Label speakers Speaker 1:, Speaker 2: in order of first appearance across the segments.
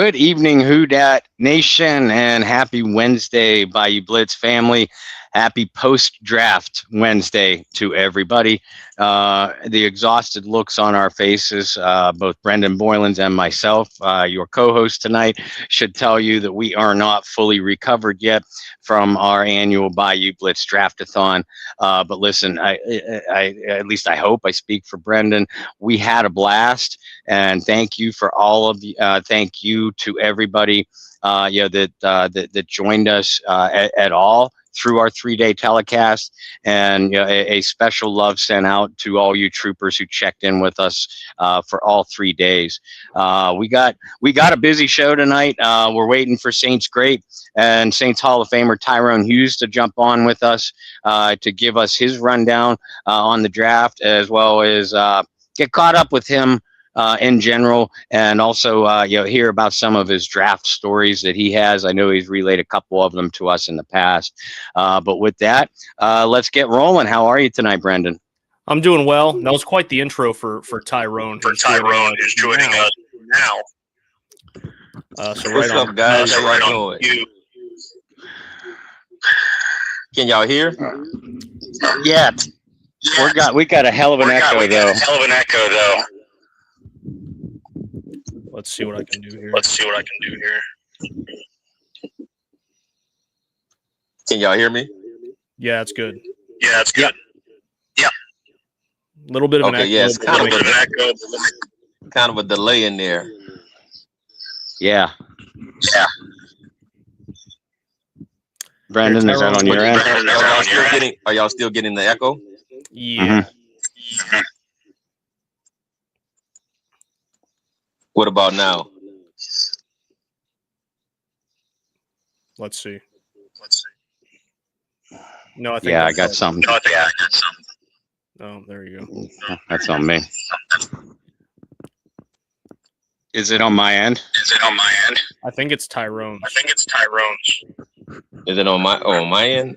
Speaker 1: Good evening, Who Dat Nation, and happy Wednesday, Bayou Blitz family. Happy post-draft Wednesday to everybody. The exhausted looks on our faces, both Brendan Boylan's and myself, your co-host tonight, should tell you that we are not fully recovered yet from our annual Bayou Blitz Draftathon. But listen, I at least I hope I speak for Brendan. We had a blast, and thank you for all of the. Thank you to everybody, that joined us at all through our 3-day telecast, and a special love sent out to all you troopers who checked in with us for all 3 days. We got a busy show tonight. We're waiting for Saints great and Saints Hall of Famer Tyrone Hughes to jump on with us to give us his rundown on the draft, as well as get caught up with him in general, and also hear about some of his draft stories that he has. I know he's relayed a couple of them to us in the past. But with that, let's get rolling. How are you tonight, Brendan?
Speaker 2: I'm doing well. That was quite the intro for Tyrone.
Speaker 3: Tyrone is joining us now.
Speaker 4: So what's up, guys? How y'all doing? Can y'all hear?
Speaker 1: Yeah. We got a hell of an echo though.
Speaker 2: Let's see what I can do here.
Speaker 4: Can y'all hear me?
Speaker 2: Yeah, it's good.
Speaker 3: Yeah.
Speaker 2: A little bit of an echo.
Speaker 4: Yeah, it's kind of a delay in there.
Speaker 1: Yeah. Brendan, is that on your end?
Speaker 4: Are y'all still getting the echo?
Speaker 2: Yeah.
Speaker 1: Mm-hmm.
Speaker 4: What about now?
Speaker 2: Let's see. No, I think.
Speaker 1: Yeah, I got something.
Speaker 2: Oh, there you go.
Speaker 1: That's on me. Is it on my end?
Speaker 2: I think it's Tyrone's.
Speaker 4: Is it on my end?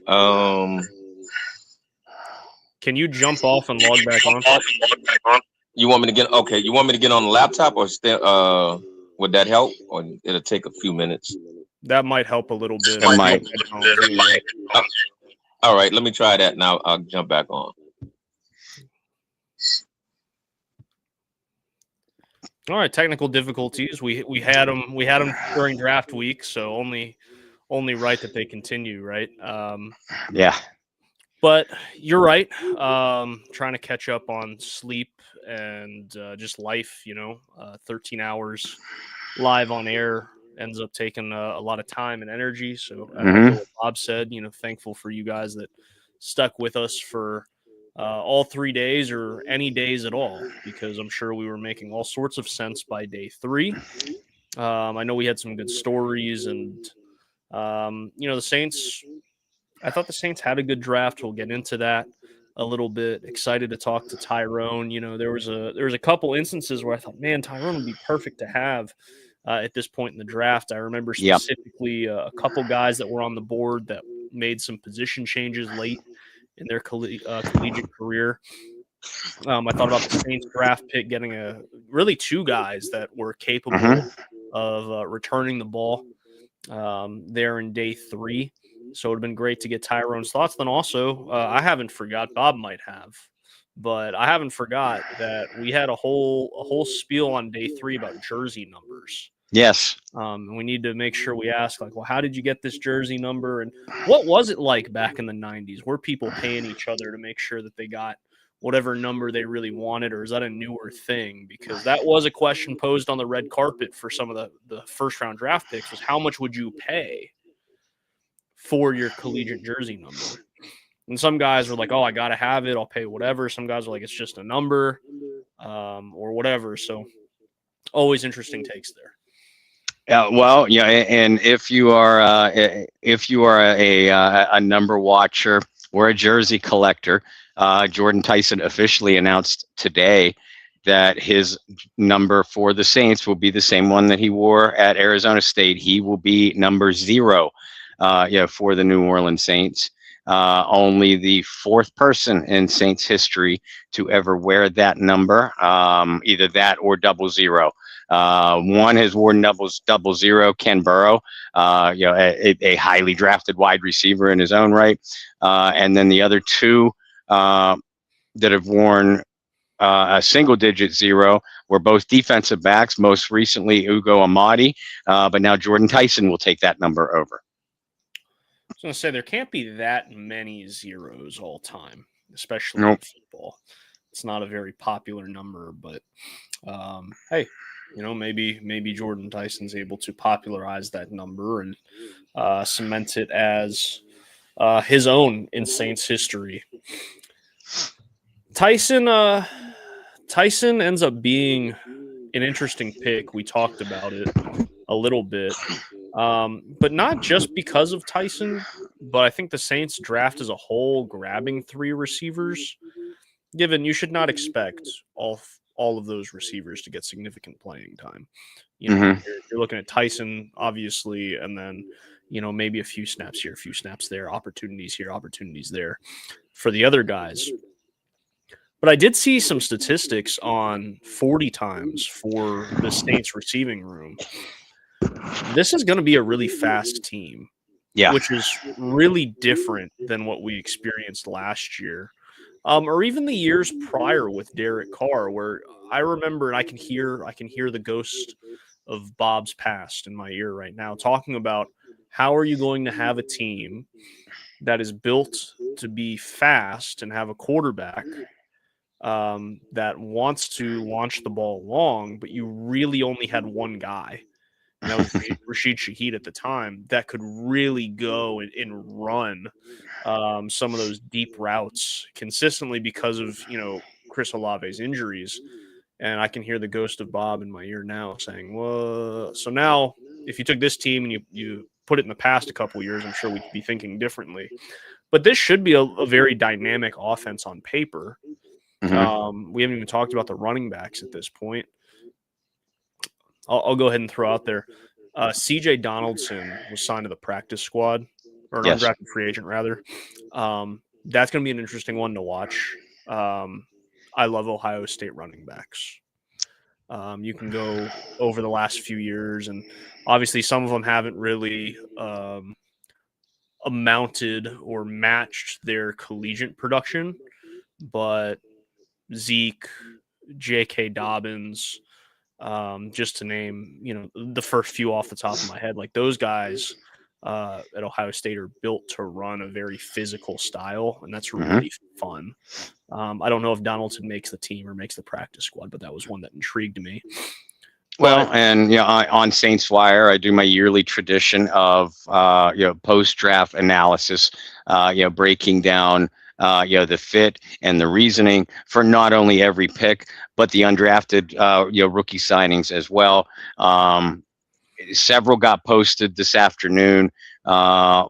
Speaker 2: Can you jump off and log back on?
Speaker 4: You want me to get on the laptop, or would that help? Or it'll take a few minutes.
Speaker 2: That might help a little bit.
Speaker 1: It might.
Speaker 4: All right, let me try that now. I'll jump back on.
Speaker 2: All right, technical difficulties. We had them during draft week, so only right that they continue, right?
Speaker 1: Yeah.
Speaker 2: But you're right. Trying to catch up on sleep and just life, 13 hours live on air ends up taking a lot of time and energy. So what Bob said, thankful for you guys that stuck with us for all 3 days or any days at all, because I'm sure we were making all sorts of sense by day 3. I know we had some good stories, and the Saints. I thought the Saints had a good draft. We'll get into that a little bit. Excited to talk to Tyrone. There was a couple instances where I thought, man, Tyrone would be perfect to have at this point in the draft. I remember specifically a couple guys that were on the board that made some position changes late in their collegiate career. I thought about the Saints draft pick getting really 2 guys that were capable of returning the ball there in day 3. So it would have been great to get Tyrone's thoughts. Then also, I haven't forgot, Bob might have, but I haven't forgot that we had a whole spiel on day 3 about jersey numbers.
Speaker 1: Yes.
Speaker 2: And we need to make sure we ask, well, how did you get this jersey number? And what was it like back in the 90s? Were people paying each other to make sure that they got whatever number they really wanted, or is that a newer thing? Because that was a question posed on the red carpet for some of the first-round draft picks, was how much would you pay for your collegiate jersey number? And some guys were like, oh, I got to have it, I'll pay whatever. Some guys were like, it's just a number or whatever. So always interesting takes there.
Speaker 1: And if you are a number watcher or a jersey collector, Jordan Tyson officially announced today that his number for the Saints will be the same one that he wore at Arizona State. He will be number 0 for the New Orleans Saints. Only the 4th person in Saints history to ever wear that number, either that or 00. One has worn double zero, Ken Burrow, a highly drafted wide receiver in his own right. And then the other two that have worn a single-digit zero were both defensive backs, most recently Ugo Amadi, but now Jordan Tyson will take that number over.
Speaker 2: I was going to say, there can't be that many zeros all time, especially
Speaker 1: Nope.
Speaker 2: in football. It's not a very popular number, but hey, maybe Jordan Tyson's able to popularize that number and cement it as his own in Saints history. Tyson ends up being an interesting pick. We talked about it a little bit, but not just because of Tyson, but I think the Saints draft as a whole, grabbing 3 receivers, given you should not expect all of those receivers to get significant playing time. You're looking at Tyson, obviously, and then, maybe a few snaps here, a few snaps there, opportunities here, opportunities there for the other guys. But I did see some statistics on 40 times for the Saints receiving room. This is going to be a really fast team, which is really different than what we experienced last year, or even the years prior with Derek Carr, where I remember, and I can hear the ghost of Bob's past in my ear right now, talking about how are you going to have a team that is built to be fast and have a quarterback that wants to launch the ball long, but you really only had one guy, and that was Rashid Shaheed at the time, that could really go and run some of those deep routes consistently because of, Chris Olave's injuries. And I can hear the ghost of Bob in my ear now saying, well, so now if you took this team and you put it in the past a couple of years, I'm sure we'd be thinking differently. But this should be a very dynamic offense on paper. We haven't even talked about the running backs at this point. I'll go ahead and throw out there. CJ Donaldson was signed to the practice squad, or an undrafted free agent, rather. That's going to be an interesting one to watch. I love Ohio State running backs. You can go over the last few years, and obviously some of them haven't really amounted or matched their collegiate production, but Zeke, J.K. Dobbins, just to name, the first few off the top of my head, like those guys at Ohio State are built to run a very physical style, and that's really fun. I don't know if Donaldson makes the team or makes the practice squad, but that was one that intrigued me.
Speaker 1: Well, and on Saints Wire, I do my yearly tradition of post-draft analysis, breaking down the fit and the reasoning for not only every pick but the undrafted rookie signings as well. Several got posted this afternoon. I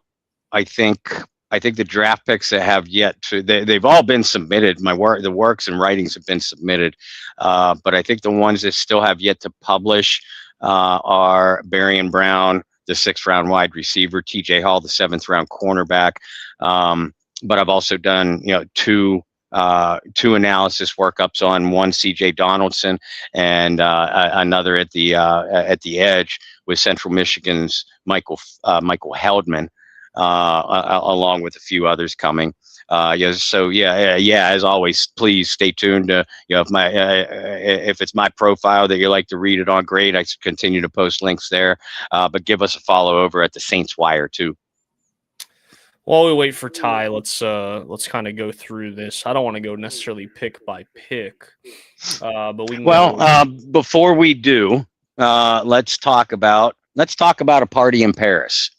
Speaker 1: think the draft picks that have yet to, they've all been submitted. The works and writings have been submitted, but I think the ones that still have yet to publish are Barian Brown, the 6th round wide receiver, TJ Hall, the 7th round cornerback. But I've also done two analysis workups on one CJ Donaldson and another at the edge with Central Michigan's Michael Heldman, along with a few others coming. As always, please stay tuned. If it's my profile that you like to read it on, great. I continue to post links there, but give us a follow over at the Saints Wire too.
Speaker 2: While we wait for Ty, let's kind of go through this. I don't want to go necessarily pick by pick, but we can.
Speaker 1: Before we do, let's talk about a party in Paris.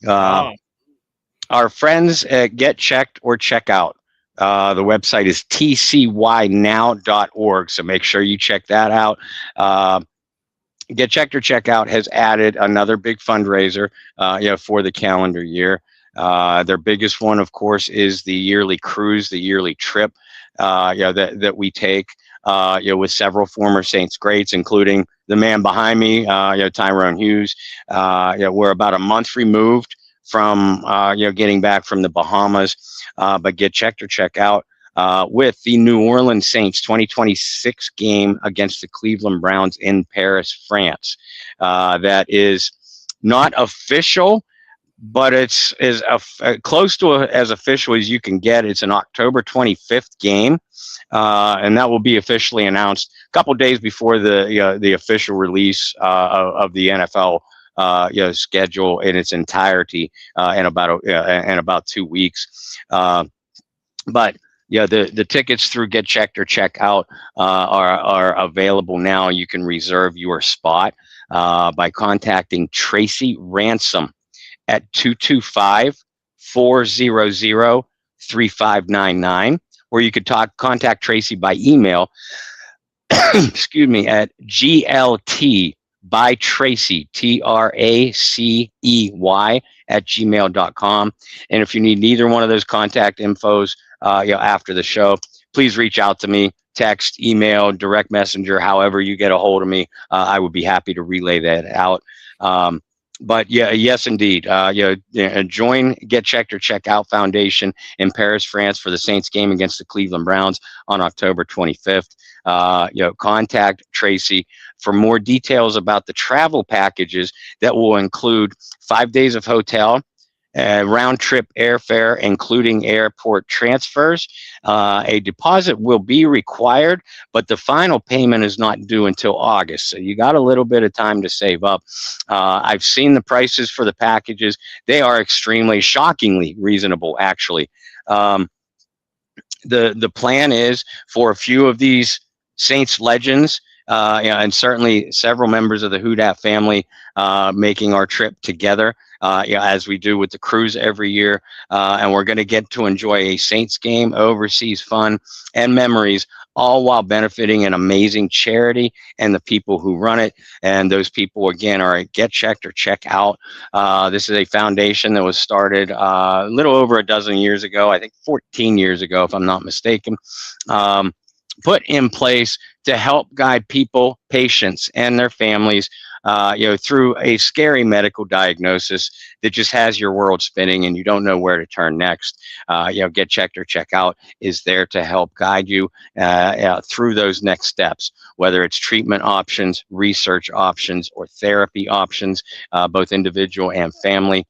Speaker 1: Our friends at Get Checked or Check Out. The website is tcynow.org, so make sure you check that out. Get Checked or Check Out has added another big fundraiser, for the calendar year. Their biggest one, of course, is the yearly cruise, the yearly trip, that we take, with several former Saints greats, including the man behind me, Tyrone Hughes. We're about a month removed from, getting back from the Bahamas, but Get Checked or Check Out with the New Orleans Saints 2026 game against the Cleveland Browns in Paris, France. That is not official, but it's close to as official as you can get. It's an October 25th game, and that will be officially announced a couple days before the official release of the NFL schedule in its entirety in about 2 weeks. But yeah, the tickets through Get Checked or Check Out are available now. You can reserve your spot by contacting Tracy Ransom at 225-400-3599, or you could contact Tracy by email, excuse me, at GLT by Tracy, TRACEY at gmail.com. And if you need neither one of those contact infos after the show, please reach out to me, text, email, direct messenger, however you get a hold of me. I would be happy to relay that out. But yeah, yes, indeed. Join Get Checked or Check Out Foundation in Paris, France for the Saints game against the Cleveland Browns on October 25th. Contact Tracy for more details about the travel packages that will include 5 days of hotel, round trip airfare, including airport transfers. A deposit will be required, but the final payment is not due until August. So you got a little bit of time to save up. I've seen the prices for the packages. They are extremely, shockingly reasonable, actually. The plan is for a few of these Saints legends, and certainly several members of the Houdat family making our trip together, as we do with the cruise every year. And we're going to get to enjoy a Saints game, overseas fun, and memories, all while benefiting an amazing charity and the people who run it. And those people, again, are at Get Checked or Check Out. This is a foundation that was started a little over a dozen years ago, I think 14 years ago, if I'm not mistaken. Put in place to help guide people, patients, and their families, through a scary medical diagnosis that just has your world spinning and you don't know where to turn next. Get Checked or Check Out is there to help guide you through those next steps, whether it's treatment options, research options, or therapy options, both individual and family.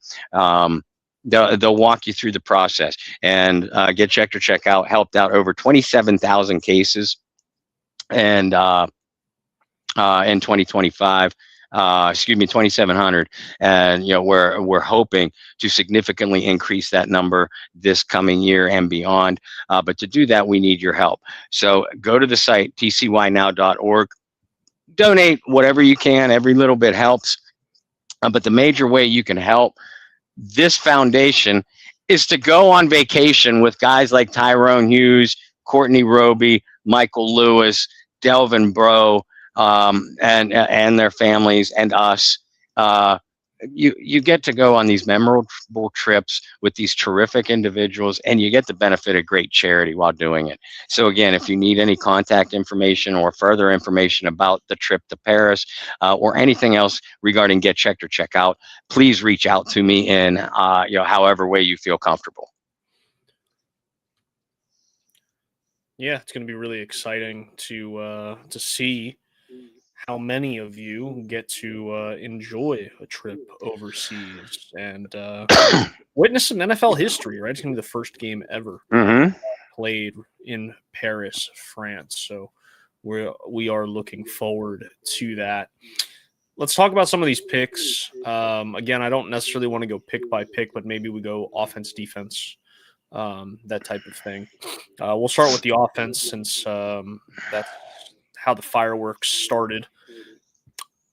Speaker 1: They'll walk you through the process. And Get Checked or Check Out helped out over 27,000 cases, and in 2025, 2,700, and we're hoping to significantly increase that number this coming year and beyond. But to do that, we need your help. So go to the site tcynow.org, donate whatever you can. Every little bit helps. But the major way you can help this foundation is to go on vacation with guys like Tyrone Hughes, Courtney Roby, Michael Lewis, Delvin Breaux, and their families, and us. You get to go on these memorable trips with these terrific individuals, and you get the benefit of great charity while doing it. So again, if you need any contact information or further information about the trip to Paris, or anything else regarding Get Checked or Check Out, please reach out to me in however way you feel comfortable.
Speaker 2: Yeah, it's going to be really exciting to see how many of you get to enjoy a trip overseas and witness some NFL history, right? It's going to be the first game ever played in Paris, France. So we are looking forward to that. Let's talk about some of these picks. Again, I don't necessarily want to go pick by pick, but maybe we go offense, defense, that type of thing. We'll start with the offense since that's how the fireworks started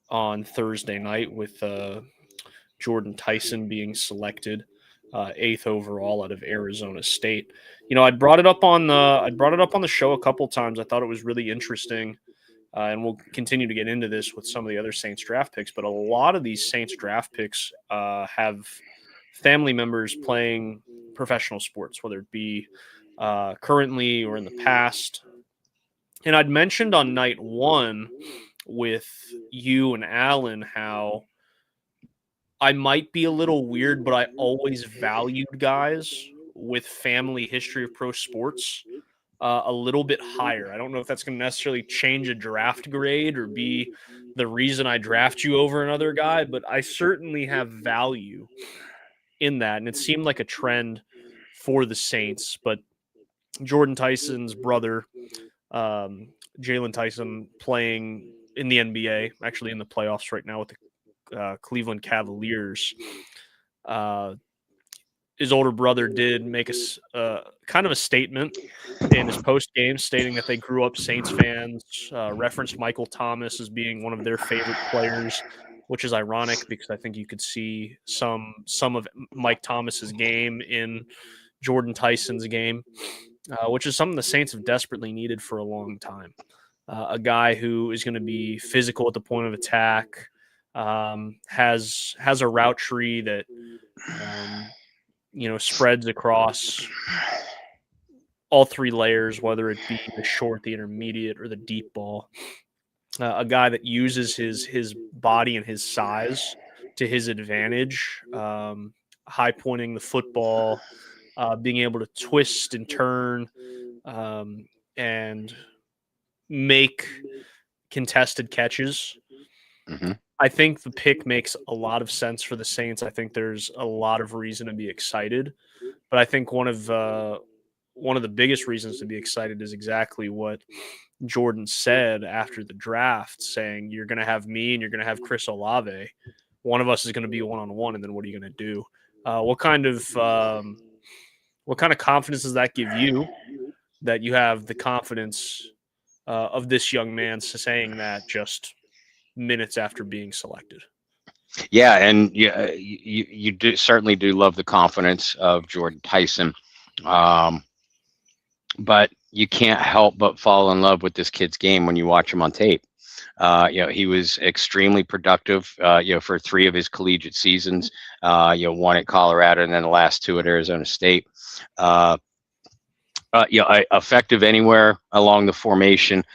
Speaker 2: on Thursday night with Jordan Tyson being selected 8th overall out of Arizona State. I brought it up on the show a couple times. I thought it was really interesting, and we'll continue to get into this with some of the other Saints draft picks. But a lot of these Saints draft picks have family members playing professional sports, whether it be currently or in the past. And I'd mentioned on night one with you and Alan how I might be a little weird, but I always valued guys with family history of pro sports a little bit higher. I don't know if that's going to necessarily change a draft grade or be the reason I draft you over another guy, but I certainly have value in that. And it seemed like a trend for the Saints. But Jordan Tyson's brother, Jalen Tyson, playing in the NBA, actually in the playoffs right now with the Cleveland Cavaliers. His older brother did make a kind of a statement in his post game, stating that they grew up Saints fans. Referenced Michael Thomas as being one of their favorite players, which is ironic because I think you could see some of Mike Thomas's game in Jordan Tyson's game, which is something the Saints have desperately needed for a long time. A guy who is going to be physical at the point of attack, has a route tree that spreads across all three layers, whether it be the short, the intermediate, or the deep ball. A guy that uses his body and his size to his advantage, high pointing the football, being able to twist and turn, and make contested catches.
Speaker 1: Mm-hmm.
Speaker 2: I think the pick makes a lot of sense for the Saints. I think there's a lot of reason to be excited, but I think one of the biggest reasons to be excited is exactly what Jordan said after the draft, saying you're going to have me and you're going to have Chris Olave. One of us is going to be one-on-one, and then what are you going to do? What kind of confidence does that give you, that you have the confidence of this young man saying that just minutes after being selected?
Speaker 1: Yeah, and you certainly do love the confidence of Jordan Tyson, but you can't help but fall in love with this kid's game when you watch him on tape. He was extremely productive, for 3 of his collegiate seasons. One at Colorado and then the last 2 at Arizona State. Effective anywhere along the formation.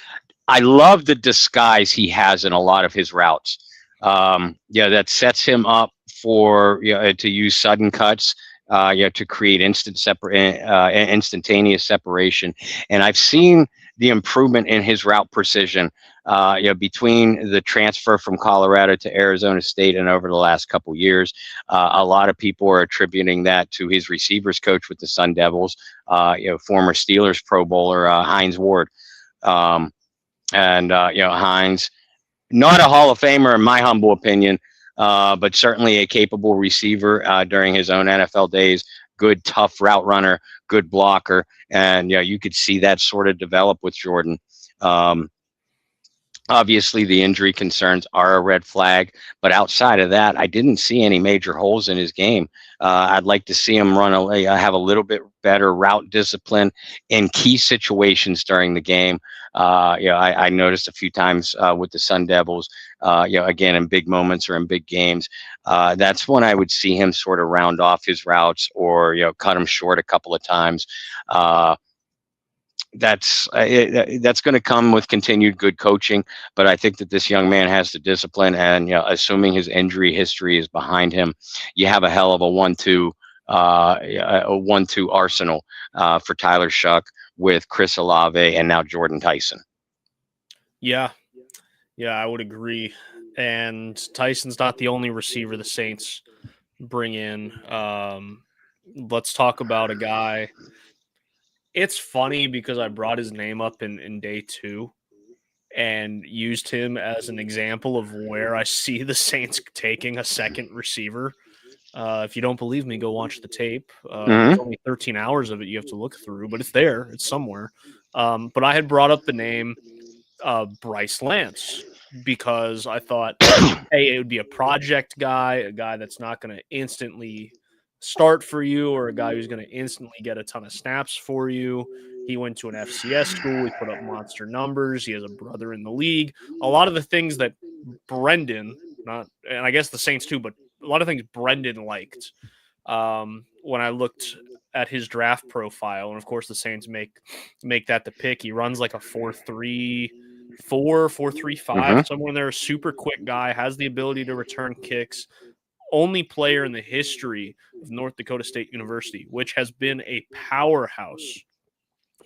Speaker 1: I love the disguise he has in a lot of his routes. That sets him up for to use sudden cuts, to create instantaneous separation. And I've seen the improvement in his route precision, between the transfer from Colorado to Arizona State and over the last couple years. A lot of people are attributing that to his receivers coach with the Sun Devils, former Steelers Pro Bowler Hines Ward. Hines, not a Hall of Famer in my humble opinion, but certainly a capable receiver during his own NFL days. Good, tough route runner, good blocker, and you could see that sort of develop with Jordan. Obviously, the injury concerns are a red flag, but outside of that, I didn't see any major holes in his game. I'd like to see him have a little bit better route discipline in key situations during the game. I noticed a few times with the Sun Devils, again, in big moments or in big games, that's when I would see him sort of round off his routes or, cut him short a couple of times. That's going to come with continued good coaching, but I think that this young man has the discipline, and assuming his injury history is behind him, you have a hell of a 1-2 arsenal for Tyler Shuck with Chris Olave and now Jordan Tyson.
Speaker 2: Yeah, I would agree. And Tyson's not the only receiver the Saints bring in. Let's talk about a guy. It's funny because I brought his name up in day 2 and used him as an example of where I see the Saints taking a second receiver. If you don't believe me, go watch the tape. There's only 13 hours of it you have to look through, but it's there. It's somewhere. But I had brought up the name Bryce Lance because I thought, hey, it would be a project guy, a guy that's not going to instantly start for you, or a guy who's going to instantly get a ton of snaps for you. He went to an FCS school. He put up monster numbers. He has a brother in the league. A lot of the things that Brendan, and I guess the Saints too, but a lot of things Brendan liked when I looked at his draft profile. And of course, the Saints make that the pick. He runs like a 4.34, 4.35, somewhere in there. A super quick guy, has the ability to return kicks. Only player in the history of North Dakota State University, which has been a powerhouse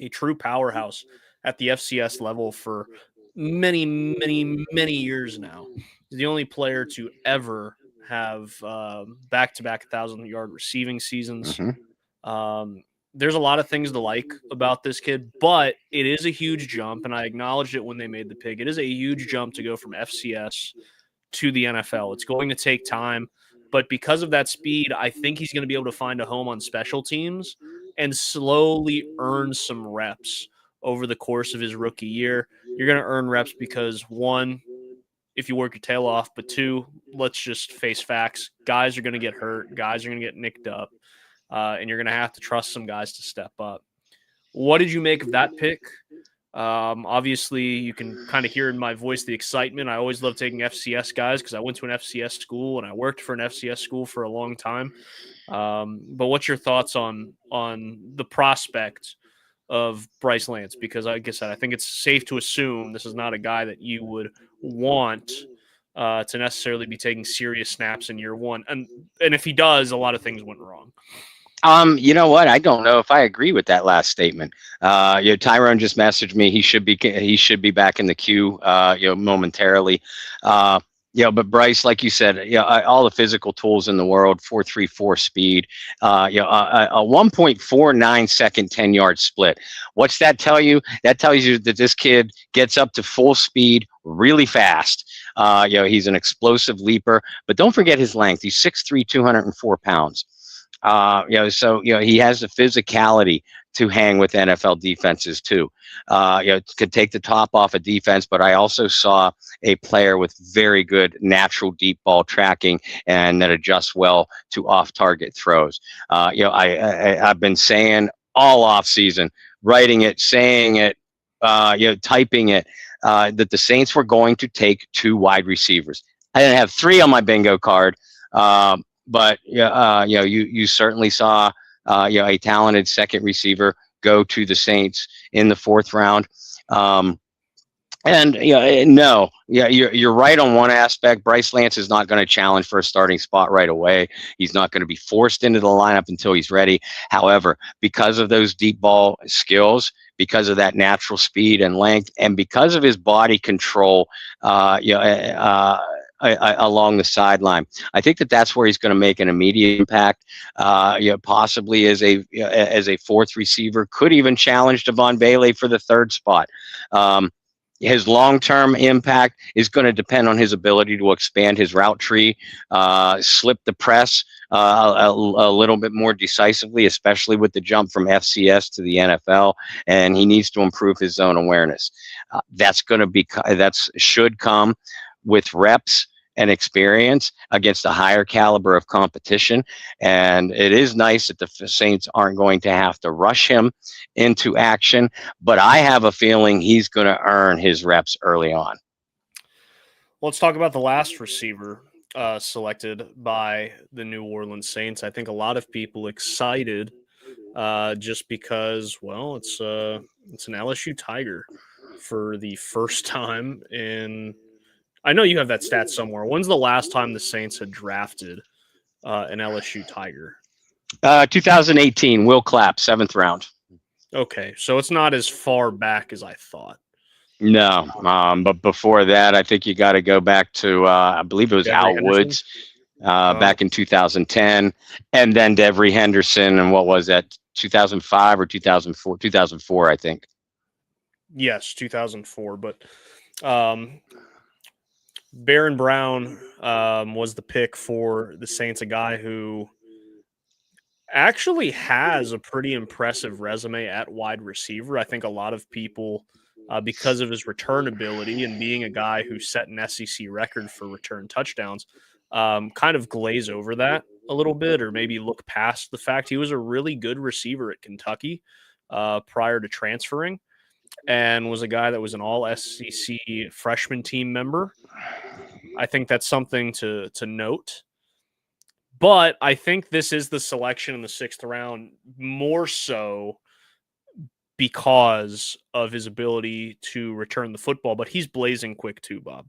Speaker 2: a true powerhouse at the FCS level for many, many, many years now. He's the only player to ever have back-to-back 1,000-yard receiving seasons. There's a lot of things to like about this kid, but it is a huge jump, and I acknowledged it when they made the pick. It is a huge jump to go from FCS to the NFL. It's going to take time, but because of that speed, I think he's going to be able to find a home on special teams and slowly earn some reps over the course of his rookie year. You're going to earn reps because, one, if you work your tail off, but two, let's just face facts. Guys are going to get hurt. Guys are going to get nicked up. And you're going to have to trust some guys to step up. What did you make of that pick? Obviously, you can kind of hear in my voice the excitement. I always love taking FCS guys because I went to an FCS school and I worked for an FCS school for a long time. But what's your thoughts on the prospect of Bryce Lance? Because like I said, I think it's safe to assume this is not a guy that you would want to necessarily be taking serious snaps in year one. And if he does, a lot of things went wrong.
Speaker 1: You know what? I don't know if I agree with that last statement. Tyrone just messaged me. He should be back in the queue, momentarily. But Bryce, like you said, all the physical tools in the world, 4.34 speed, a 1.49 second 10-yard split. What's that tell you? That tells you that this kid gets up to full speed really fast. He's an explosive leaper, but don't forget his length. He's 6'3", 204 pounds. He has the physicality to hang with NFL defenses too. Could take the top off a defense, but I also saw a player with very good natural deep ball tracking and that adjusts well to off-target throws. I've been saying all off season, writing it, saying it, typing it, that the Saints were going to take 2 wide receivers. I didn't have 3 on my bingo card. But you certainly saw a talented second receiver go to the Saints in the 4th round. You're right on one aspect. Bryce Lance is not going to challenge for a starting spot right away. He's not going to be forced into the lineup until he's ready. However, because of those deep ball skills, because of that natural speed and length, and because of his body control, along the sideline, I think that's where he's going to make an immediate impact. Possibly as a 4th receiver, could even challenge Devon Bailey for the 3rd spot. His long-term impact is going to depend on his ability to expand his route tree, slip the press a little bit more decisively, especially with the jump from FCS to the NFL, and he needs to improve his zone awareness. That should come with reps and experience against a higher caliber of competition. And it is nice that the Saints aren't going to have to rush him into action, but I have a feeling he's going to earn his reps early on.
Speaker 2: Let's talk about the last receiver selected by the New Orleans Saints. I think a lot of people excited just because, well, it's an LSU Tiger for the first time in – I know you have that stat somewhere. When's the last time the Saints had drafted an LSU Tiger?
Speaker 1: 2018, Will Clapp, 7th round.
Speaker 2: Okay, so it's not as far back as I thought.
Speaker 1: No, but before that, I think you got to go back to, I believe it was Al Woods back in 2010, and then Devery Henderson, and what was that, 2005 or 2004? 2004, I think.
Speaker 2: Yes, 2004, but Baron Brown was the pick for the Saints, a guy who actually has a pretty impressive resume at wide receiver. I think a lot of people, because of his return ability and being a guy who set an SEC record for return touchdowns, kind of glaze over that a little bit, or maybe look past the fact he was a really good receiver at Kentucky prior to transferring, and was a guy that was an all-SEC freshman team member. I think that's something to note. But I think this is the selection in the 6th round more so because of his ability to return the football. But he's blazing quick too, Bob.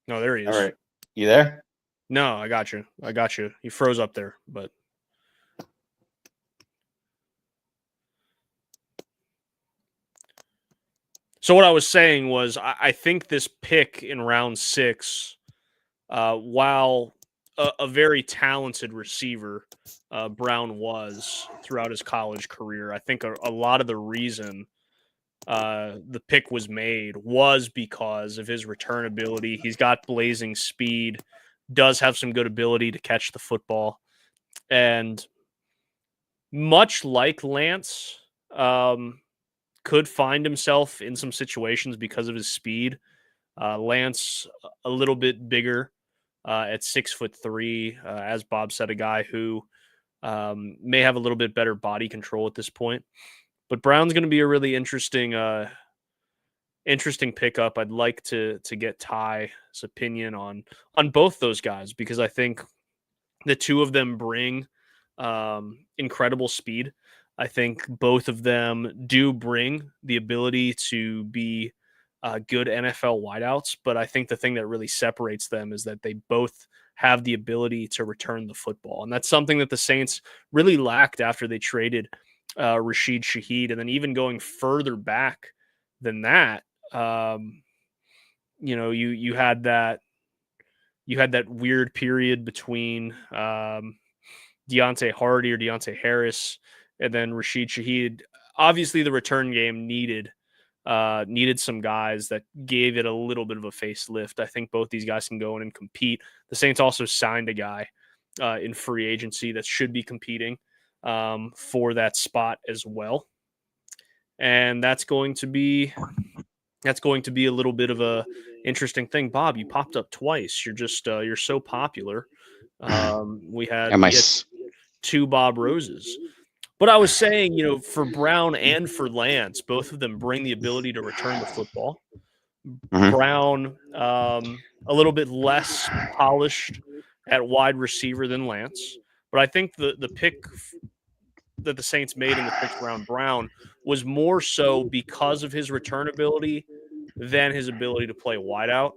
Speaker 2: No, there he is.
Speaker 5: All right. You there?
Speaker 2: No, I got you. You froze up there, but so what I was saying was I think this pick in round 6, while a very talented receiver, Brown was throughout his college career, I think a lot of the reason the pick was made was because of his return ability. He's got blazing speed, does have some good ability to catch the football. And much like Lance, could find himself in some situations because of his speed. Lance, a little bit bigger at 6'3", as Bob said, a guy who may have a little bit better body control at this point. But Brown's going to be a really interesting pickup. I'd like to get Ty's opinion on both those guys, because I think the two of them bring incredible speed. I think both of them do bring the ability to be good NFL wideouts, but I think the thing that really separates them is that they both have the ability to return the football. And that's something that the Saints really lacked after they traded Rashid Shaheed. And then even going further back than that, you had that weird period between Deontay Hardy or Deontay Harris and then Rashid Shaheed. Obviously, the return game needed some guys that gave it a little bit of a facelift. I think both these guys can go in and compete. The Saints also signed a guy in free agency that should be competing for that spot as well. And that's going to be a little bit of a interesting thing. Bob, you popped up twice. You're just you're so popular. We had 2 Bob Roses. But I was saying, for Brown and for Lance, both of them bring the ability to return the football.
Speaker 1: Mhm.
Speaker 2: Brown, a little bit less polished at wide receiver than Lance. But I think the pick that the Saints made in the 6th round, Brown, was more so because of his return ability than his ability to play wideout.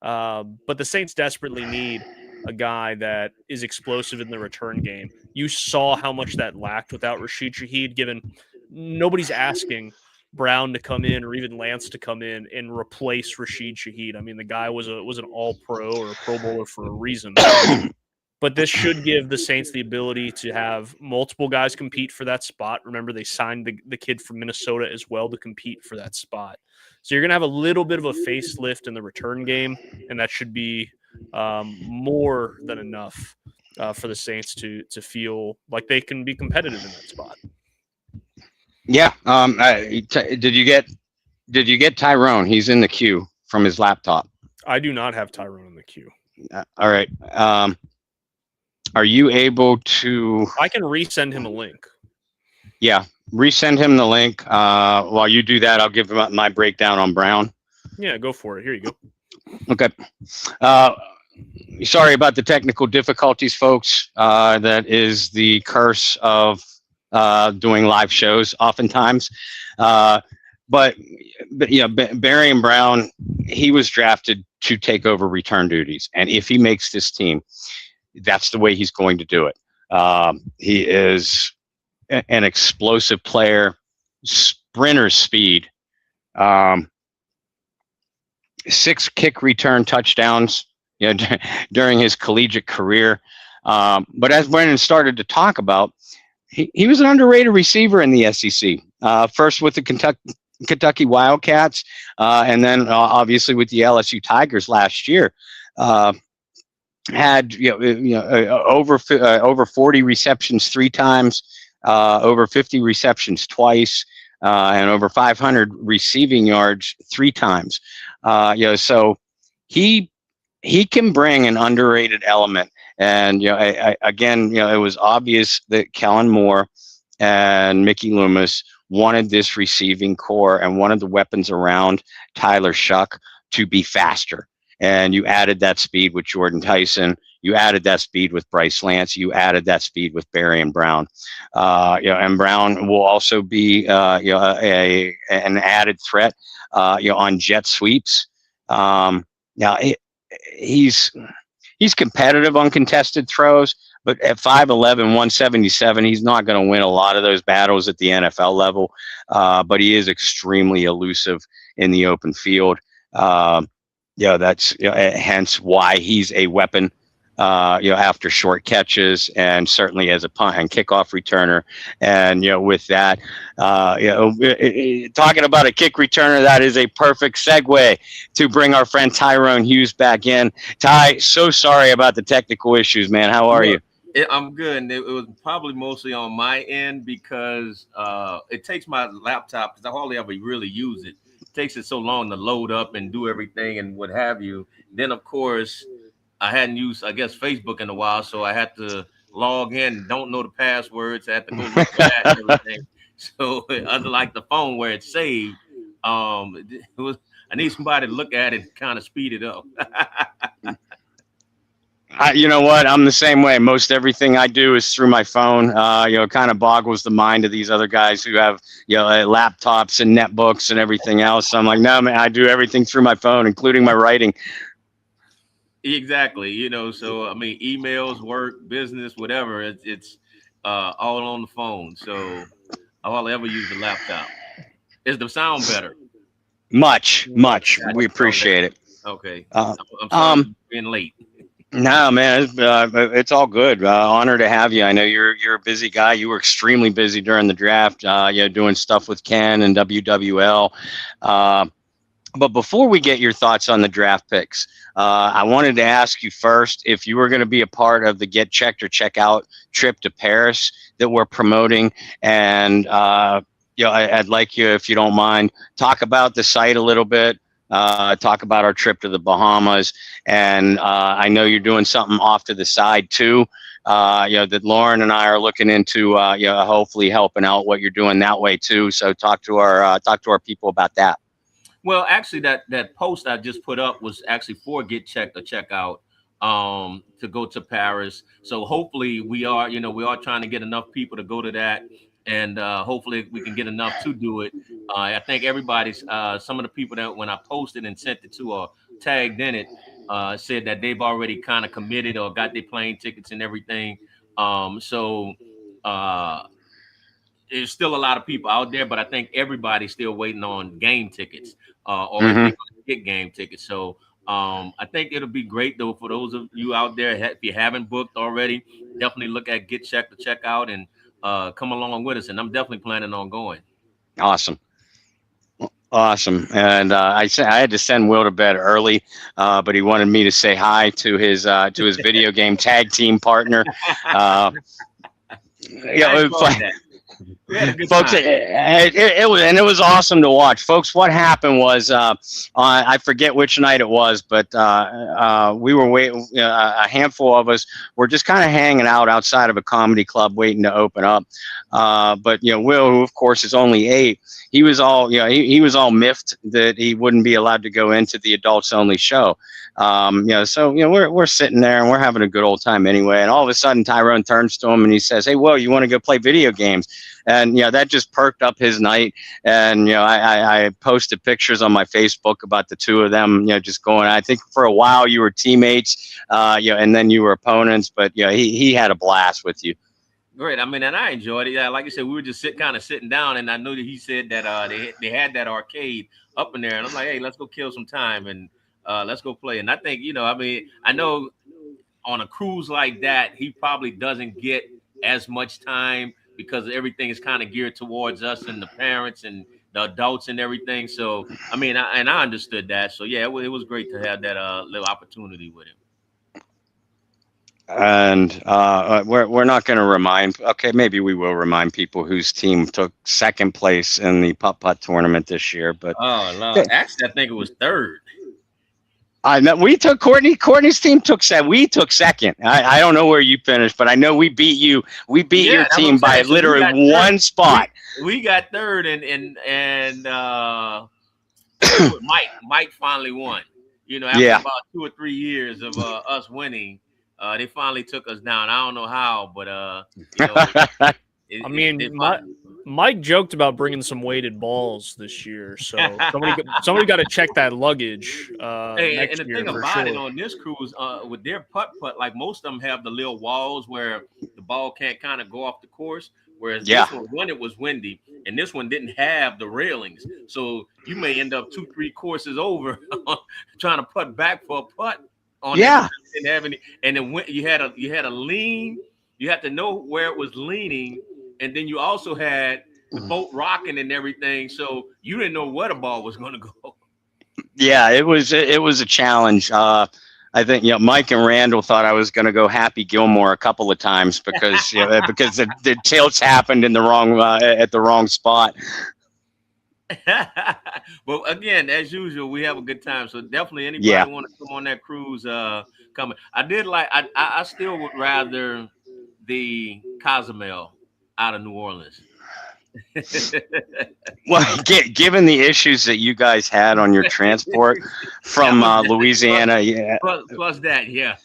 Speaker 2: But the Saints desperately need a guy that is explosive in the return game. You saw how much that lacked without Rashid Shaheed, given nobody's asking Brown to come in or even Lance to come in and replace Rashid Shaheed. I mean, the guy was an all-pro or a Pro Bowler for a reason. But this should give the Saints the ability to have multiple guys compete for that spot. Remember, they signed the kid from Minnesota as well to compete for that spot. So you're going to have a little bit of a facelift in the return game, and that should be more than enough for the Saints to feel like they can be competitive in that spot.
Speaker 1: Yeah. Did you get Tyrone? He's in the queue from his laptop.
Speaker 2: I do not have Tyrone in the queue.
Speaker 1: All right. Are you able to?
Speaker 2: I can resend him a link.
Speaker 1: Yeah, resend him the link. While you do that, I'll give him my breakdown on Brown.
Speaker 2: Yeah, go for it. Here you go.
Speaker 1: Okay. Sorry about the technical difficulties, folks. That is the curse of doing live shows oftentimes. But Barry and Brown, he was drafted to take over return duties. And if he makes this team, that's the way he's going to do it. He is an explosive player, sprinter speed, 6 kick return touchdowns during his collegiate career. But as Brendan started to talk about, he was an underrated receiver in the SEC. First with the Kentucky Wildcats, and then obviously with the LSU Tigers last year. Had over 40 receptions 3 times, over 50 receptions twice, and over 500 receiving yards 3 times. So he can bring an underrated element. And again, it was obvious that Kellen Moore and Mickey Loomis wanted this receiving core and wanted the weapons around Tyler Shuck to be faster. And you added that speed with Jordan Tyson. You added that speed with Bryce Lance. You added that speed with Barry and Brown. And Brown will also be an added threat on jet sweeps. Now he's competitive on contested throws, but at 5'11", 177, he's not going to win a lot of those battles at the NFL level. But he is extremely elusive in the open field. That's hence why he's a weapon. After short catches, and certainly as a punt and kickoff returner. And with that, talking about a kick returner, that is a perfect segue to bring our friend Tyrone Hughes back in. Ty, so sorry about the technical issues, man. How are you?
Speaker 4: I'm good. And it was probably mostly on my end because it takes my laptop, because I hardly ever really use it. It takes it so long to load up and do everything and what have you. Then, of course, I hadn't used, I guess, Facebook in a while, so I had to log in. Don't know the passwords. I had to go look for that and everything. So, unlike the phone where it's saved, I need somebody to look at it and kind of speed it up.
Speaker 1: You know what? I'm the same way. Most everything I do is through my phone. It kind of boggles the mind of these other guys who have, laptops and netbooks and everything else. I'm like, no, man, I do everything through my phone, including my writing.
Speaker 4: Exactly. So I mean, emails, work, business, whatever. It's all on the phone. So I'll ever use the laptop. Is the sound better?
Speaker 1: Much. We appreciate it.
Speaker 4: Okay. I'm sorry for being late.
Speaker 1: No, man, it's all good. Honor to have you. I know you're a busy guy. You were extremely busy during the draft. Doing stuff with Ken and WWL. But before we get your thoughts on the draft picks, I wanted to ask you first if you were going to be a part of the Get Checked or Check Out trip to Paris that we're promoting. And, I'd like you, if you don't mind, talk about the site a little bit, talk about our trip to the Bahamas. And I know you're doing something off to the side, too, that Lauren and I are looking into, hopefully helping out what you're doing that way, too. So talk to our people about that.
Speaker 4: Well, actually, that post I just put up was actually for Get Checked or Check Out to go to Paris. So hopefully we are trying to get enough people to go to that, and hopefully we can get enough to do it. I think everybody's some of the people that when I posted and sent it to or tagged in it said that they've already kind of committed or got their plane tickets and everything. There's still a lot of people out there, but I think everybody's still waiting on game tickets or if they're going to get game tickets. So I think it'll be great, though, for those of you out there. If you haven't booked already, definitely look at Get Checked to Check Out and come along with us. And I'm definitely planning on going.
Speaker 1: Awesome. And I had to send Will to bed early, but he wanted me to say hi to his video game tag team partner. Folks, it was awesome to watch. Folks, what happened was I forget which night it was, but we were waiting. A handful of us were just kind of hanging out outside of a comedy club, waiting to open up. But Will, who of course is only 8, he was all he was all miffed that he wouldn't be allowed to go into the adults only show. So we're sitting there and we're having a good old time anyway. And all of a sudden, Tyrone turns to him and he says, "Hey, Will, you want to go play video games?" And that just perked up his night. And I posted pictures on my Facebook about the two of them, just going. I think for a while you were teammates, and then you were opponents. But he had a blast with you.
Speaker 4: Great. I mean, and I enjoyed it. Yeah, like I said, we were just sitting down, and I know that he said that they had that arcade up in there, and I'm like, hey, let's go kill some time and let's go play. And I think I know on a cruise like that, he probably doesn't get as much time because everything is kind of geared towards us and the parents and the adults and everything. So I mean, I understood that. So yeah, it was great to have that little opportunity with him.
Speaker 1: And we're not going to remind. Okay, maybe we will remind people whose team took second place in the putt-putt tournament this year. But
Speaker 4: actually, I think it was third.
Speaker 1: I know we took Courtney's team took second. We took second. I don't know where you finished, but I know we beat you. We beat your team by literally one spot.
Speaker 4: We got third, and Mike finally won. After about 2 or 3 years of us winning. They finally took us down. I don't know how, but
Speaker 2: Mike joked about bringing some weighted balls this year, so somebody got to check that luggage
Speaker 4: Hey, and
Speaker 2: next
Speaker 4: the
Speaker 2: year
Speaker 4: thing
Speaker 2: for
Speaker 4: about it
Speaker 2: sure.
Speaker 4: on this cruise, with their putt, like most of them have the little walls where the ball can't kind of go off the course. Whereas
Speaker 1: Yeah.
Speaker 4: this one, it was windy, and this one didn't have the railings, so you may end up 2-3 courses over trying to putt back for a putt on there
Speaker 1: Yeah.
Speaker 4: because you didn't have any. And then when you had a lean, you had to know where it was leaning, and then you also had the boat rocking and everything, so you didn't know where the ball was going to go.
Speaker 1: Yeah, it was a challenge. I think Mike and Randall thought I was going to go Happy Gilmore a couple of times because because the tilts happened in the wrong at the wrong spot.
Speaker 4: But again, as usual, we have a good time. So definitely
Speaker 1: Yeah.
Speaker 4: anybody want to come on that cruise, coming. I did like I still would rather the Cozumel out of New Orleans.
Speaker 1: Well, given the issues that you guys had on your transport
Speaker 4: That
Speaker 1: from
Speaker 4: was
Speaker 1: Louisiana, yeah.
Speaker 4: plus that, yeah.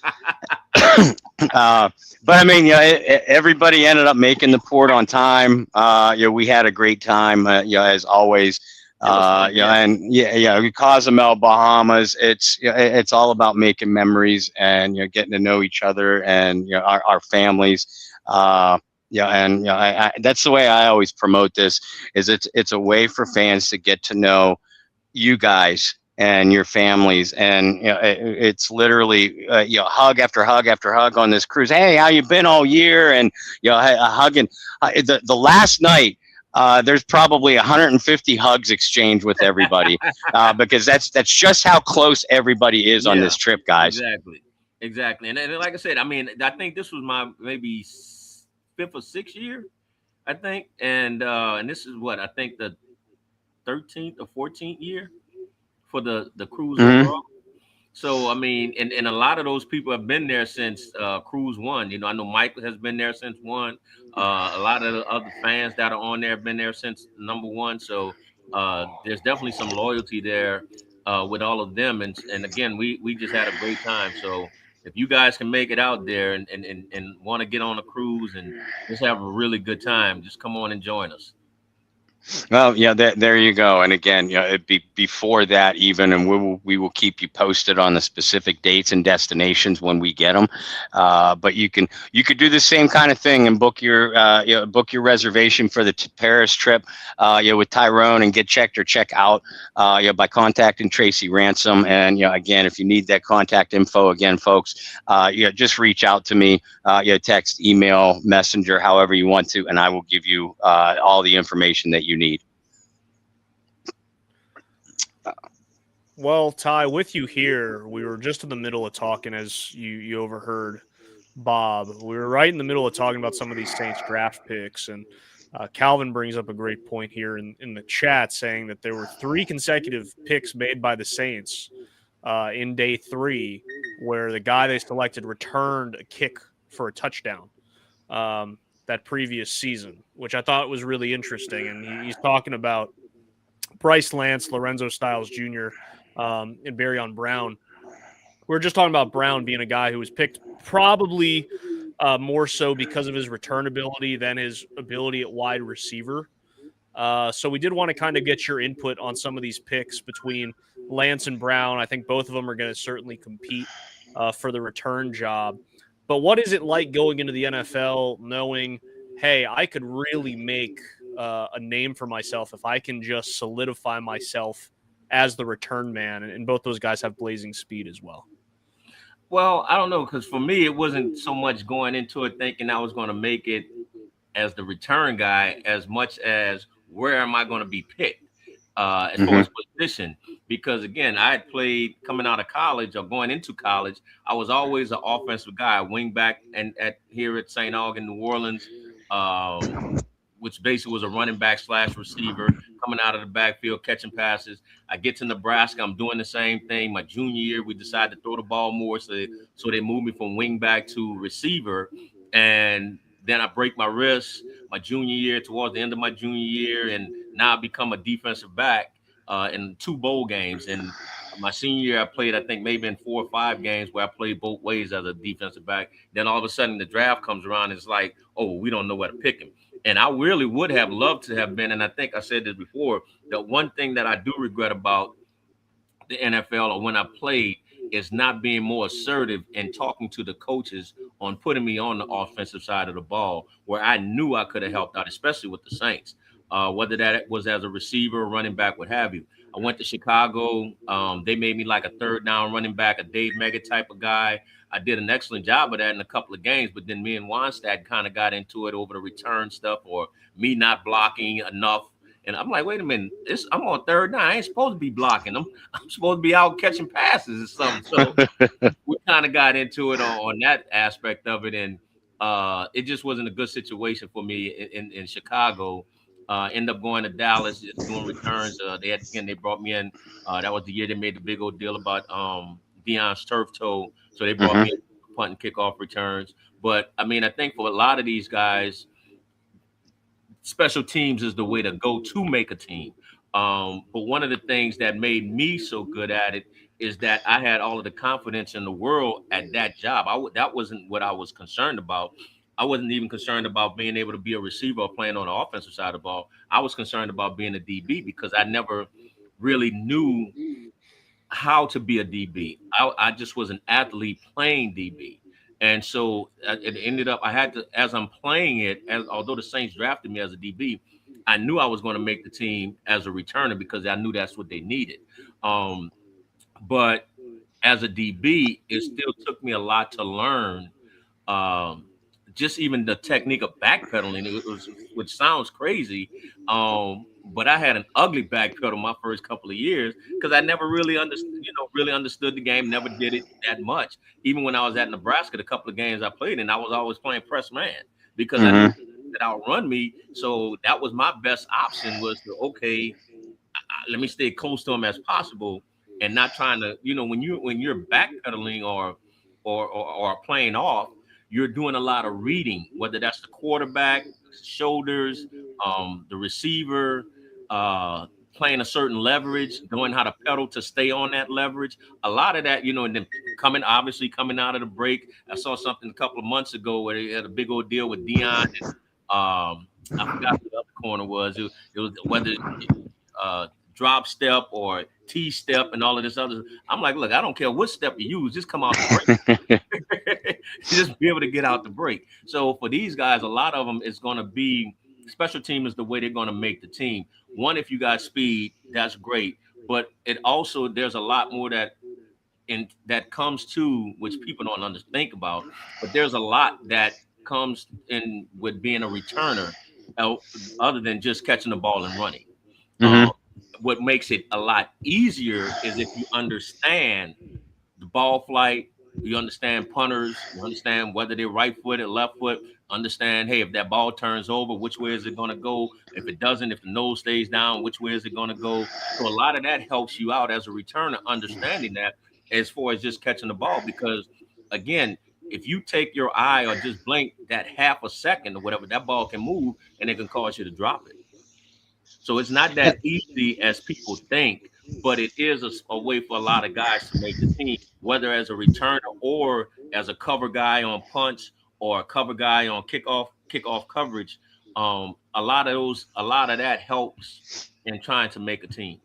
Speaker 1: But I mean, everybody ended up making the port on time. We had a great time, as always.
Speaker 4: It was fun, yeah.
Speaker 1: And Cozumel, Bahamas. It's all about making memories and getting to know each other and our families. And that's the way I always promote this. Is it's a way for fans to get to know you guys and your families, and it's literally hug after hug after hug on this cruise. Hey, how you been all year? And hugging. The last night, there's probably 150 hugs exchanged with everybody because that's just how close everybody is on
Speaker 4: Yeah,
Speaker 1: this trip, guys.
Speaker 4: exactly. And like I said, I mean, I think this was my maybe fifth or sixth year, I think, and this is what I think the 13th or 14th year for the cruise
Speaker 1: Hmm.
Speaker 4: overall. So I mean, and a lot of those people have been there since Cruise One. I know Mike has been there since one. A lot of the other fans that are on there have been there since number one. So there's definitely some loyalty there with all of them. And again, we just had a great time. So if you guys can make it out there and want to get on a cruise and just have a really good time, just come on and join us.
Speaker 1: Well, yeah, there you go. And again, it'd be before that even, and we will keep you posted on the specific dates and destinations when we get them. But you could do the same kind of thing and book your reservation for the Paris trip, with Tyrone and get checked or check out, by contacting Tracy Ransom. And again, if you need that contact info, again, folks, just reach out to me, text, email, messenger, however you want to, and I will give you all the information that you need.
Speaker 2: Well, Ty, with you here, we were just in the middle of talking as you overheard Bob. We were right in the middle of talking about some of these Saints draft picks, and Calvin brings up a great point here in the chat, saying that there were 3 consecutive picks made by the Saints in day 3, where the guy they selected returned a kick for a touchdown that previous season, which I thought was really interesting. And he's talking about Bryce Lance, Lorenzo Styles Jr., and Barryon Brown. We're just talking about Brown being a guy who was picked probably more so because of his return ability than his ability at wide receiver. So we did want to kind of get your input on some of these picks between Lance and Brown. I think both of them are going to certainly compete for the return job. But what is it like going into the NFL knowing, hey, I could really make a name for myself if I can just solidify myself as the return man? And both those guys have blazing speed as well.
Speaker 4: Well, I don't know, because for me, it wasn't so much going into it thinking I was going to make it as the return guy as much as where am I going to be picked as far
Speaker 1: Hmm.
Speaker 4: as position. Because again, I had played coming out of college or going into college. I was always an offensive guy, wing back, and at here at St. Augustine, New Orleans, which basically was a running back / receiver coming out of the backfield, catching passes. I get to Nebraska, I'm doing the same thing. My junior year, we decided to throw the ball more, so they moved me from wing back to receiver, and then I break my wrist my junior year, towards the end of my junior year, and now I become a defensive back in 2 bowl games. And my senior year, I played, I think, maybe in 4 or 5 games where I played both ways as a defensive back. Then all of a sudden, the draft comes around, and it's like, oh, we don't know where to pick him. And I really would have loved to have been. And I think I said this before. The one thing that I do regret about the NFL or when I played is not being more assertive and talking to the coaches on putting me on the offensive side of the ball where I knew I could have helped out, especially with the Saints, whether that was as a receiver, running back, what have you. I went to Chicago. They made me like a third down running back, a Dave Mega type of guy. I did an excellent job of that in a couple of games, but then me and Wannstedt kind of got into it over the return stuff or me not blocking enough. And I'm like, wait a minute, I'm on third down. I ain't supposed to be blocking. I'm supposed to be out catching passes or something. So we kind of got into it on that aspect of it, and it just wasn't a good situation for me in Chicago. Ended up going to Dallas, just doing returns. They brought me in. That was the year they made the big old deal about Deion's turf toe, so they brought me in punt and kickoff returns. But I mean, I think for a lot of these guys, special teams is the way to go to make a team. But one of the things that made me so good at it is that I had all of the confidence in the world at that job. That wasn't what I was concerned about. I wasn't even concerned about being able to be a receiver or playing on the offensive side of the ball. I was concerned about being a DB because I never really knew how to be a DB. I just was an athlete playing DB. And so it ended up, I had to, as I'm playing it, although the Saints drafted me as a DB, I knew I was going to make the team as a returner because I knew that's what they needed. But as a DB, it still took me a lot to learn. Just even the technique of backpedaling, which sounds crazy. But I had an ugly backpedal my first couple of years because I never really understood the game, never did it that much. Even when I was at Nebraska, the couple of games I played in, I was always playing press man because I knew that outrun me. So that was my best option was to, okay, let me stay close to him as possible and not trying to, when you're backpedaling or playing off, you're doing a lot of reading, whether that's the quarterback, shoulders, the receiver, playing a certain leverage, knowing how to pedal to stay on that leverage. A lot of that, and then coming out of the break. I saw something a couple of months ago where they had a big old deal with Deion. And, I forgot what the other corner was. It was whether drop step or T step and all of this other. I'm like, look, I don't care what step you use, just come out the break. Just be able to get out the break. So for these guys, a lot of them is going to be special team is the way they're going to make the team. One, if you got speed, that's great. But it also, there's a lot more that comes to which people don't think about. But there's a lot that comes in with being a returner, other than just catching the ball and running. What makes it a lot easier is if you understand the ball flight, you understand punters, you understand whether they're right foot or left foot, understand, hey, if that ball turns over, which way is it going to go? If it doesn't, if the nose stays down, which way is it going to go? So a lot of that helps you out as a returner, understanding that as far as just catching the ball. Because, again, if you take your eye or just blink that half a second or whatever, that ball can move and it can cause you to drop it. So it's not that easy as people think, but it is a way for a lot of guys to make the team, whether as a returner or as a cover guy on punts or a cover guy on kickoff coverage. A lot of that helps in trying to make a team.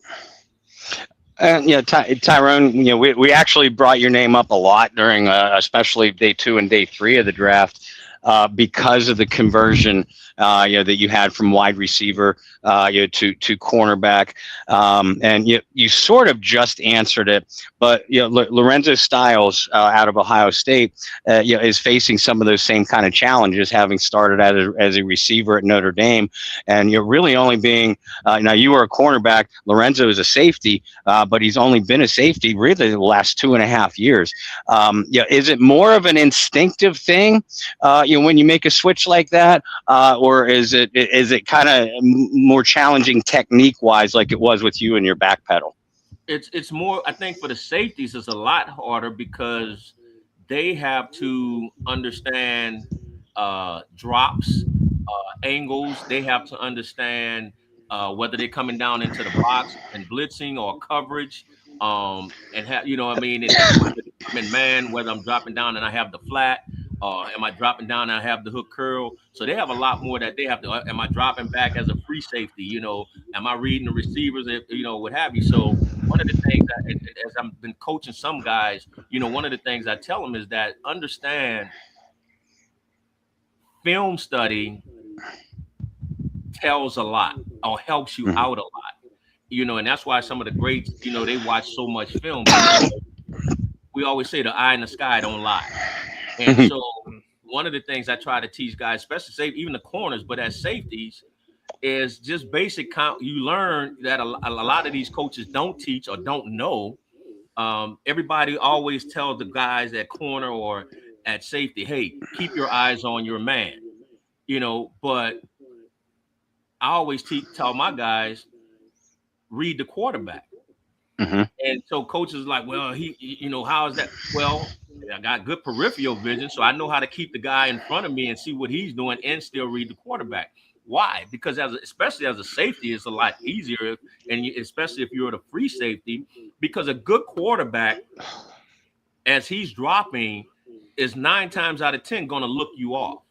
Speaker 1: Tyrone, we actually brought your name up a lot during especially day 2 and day 3 of the draft. Because of the conversion, that you had from wide receiver, to cornerback, and you sort of just answered it. But Lorenzo Styles out of Ohio State, is facing some of those same kind of challenges, having started as a receiver at Notre Dame, and you're really only being now you were a cornerback. Lorenzo is a safety, but he's only been a safety really the last 2.5 years. Is it more of an instinctive thing? When you make a switch like that, or is it kind of more challenging technique wise, like it was with you and your back pedal?
Speaker 4: It's more, I think for the safeties, it's a lot harder because they have to understand drops, angles. They have to understand whether they're coming down into the box and blitzing or coverage. And have, and I'm in man, whether I'm dropping down and I have the flat. Am I dropping down? I have the hook curl. So they have a lot more that they have to. Am I dropping back as a free safety? Am I reading the receivers? What have you. So one of the things as I've been coaching some guys, one of the things I tell them is that understand film study tells a lot or helps you out a lot, and that's why some of the greats, they watch so much film. We always say the eye in the sky don't lie. And so one of the things I try to teach guys, especially even the corners, but as safeties, is just basic count. You learn that a lot of these coaches don't teach or don't know. Everybody always tells the guys at corner or at safety, hey, keep your eyes on your man, but I always tell my guys, read the quarterback. And so coaches like, well, how is that? Well, I got good peripheral vision, so I know how to keep the guy in front of me and see what he's doing and still read the quarterback. Why? Because especially as a safety, it's a lot easier, and especially if you're the free safety, because a good quarterback, as he's dropping, is 9 times out of 10 going to look you off.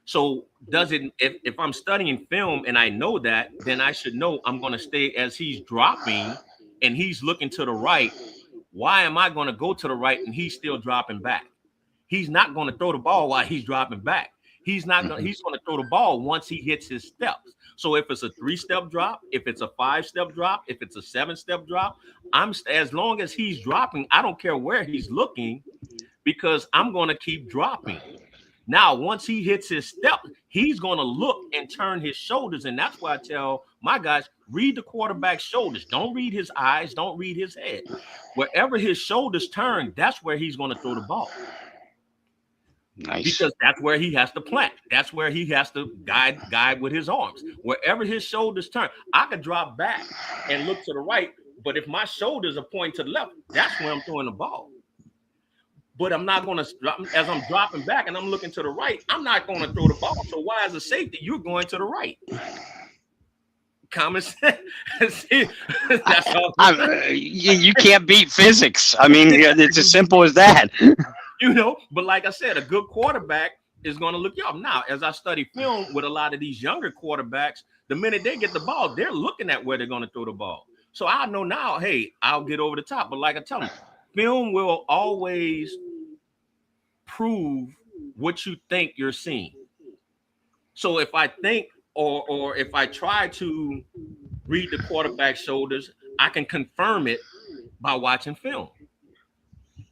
Speaker 4: So if I'm studying film and I know that, then I should know I'm going to stay as he's dropping and he's looking to the right. Why am I going to go to the right and he's still dropping back? He's not going to throw the ball while he's dropping back. He's going to throw the ball once he hits his steps. So if it's a 3-step drop, if it's a 5-step drop, if it's a 7-step drop, as long as he's dropping, I don't care where he's looking, because I'm going to keep dropping. Now, once he hits his step, he's going to look and turn his shoulders. And that's why I tell my guys, read the quarterback's shoulders. Don't read his eyes. Don't read his head. Wherever his shoulders turn, that's where he's going to throw the ball. Nice. Because that's where he has to plant. That's where he has to guide with his arms. Wherever his shoulders turn, I could drop back and look to the right. But if my shoulders are pointing to the left, that's where I'm throwing the ball. But I'm not going to, as I'm dropping back and I'm looking to the right, I'm not going to throw the ball. So why, as a safety, you're going to the right? Common sense. That's all.
Speaker 1: You can't beat physics. I mean, it's as simple as that.
Speaker 4: But like I said, a good quarterback is going to look you up. Now, as I study film with a lot of these younger quarterbacks, the minute they get the ball, they're looking at where they're going to throw the ball. So I know now, hey, I'll get over the top. But like I tell them, film will always prove what you think you're seeing. So if I think or if I try to read the quarterback's shoulders, I can confirm it by watching film.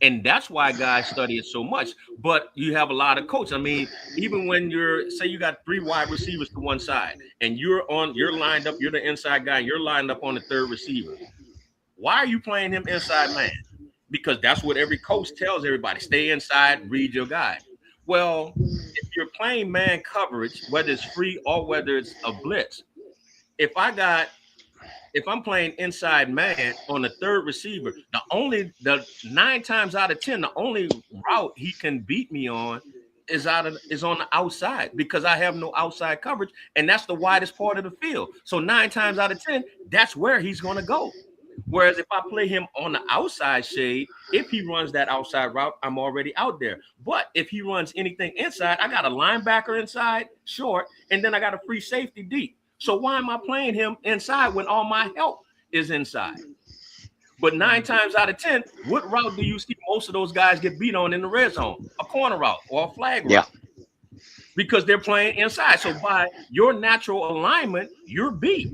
Speaker 4: And that's why guys study it so much. But you have a lot of coaches. I mean, even when say you got 3 wide receivers to one side and you're lined up, you're the inside guy, you're lined up on the 3rd receiver. Why are you playing him inside man? Because that's what every coach tells everybody. Stay inside, read your guy. Well, if you're playing man coverage, whether it's free or whether it's a blitz, if I'm playing inside man on the 3rd receiver, the 9 times out of 10, the only route he can beat me on is on the outside, because I have no outside coverage, and that's the widest part of the field. So 9 times out of 10, that's where he's going to go. Whereas if I play him on the outside shade, if he runs that outside route, I'm already out there. But if he runs anything inside, I got a linebacker inside short, and then I got a free safety deep. So why am I playing him inside when all my help is inside? But 9 times out of 10, what route do you see most of those guys get beat on in the red zone? A corner route or a flag route. Yeah. Because they're playing inside. So by your natural alignment, you're beat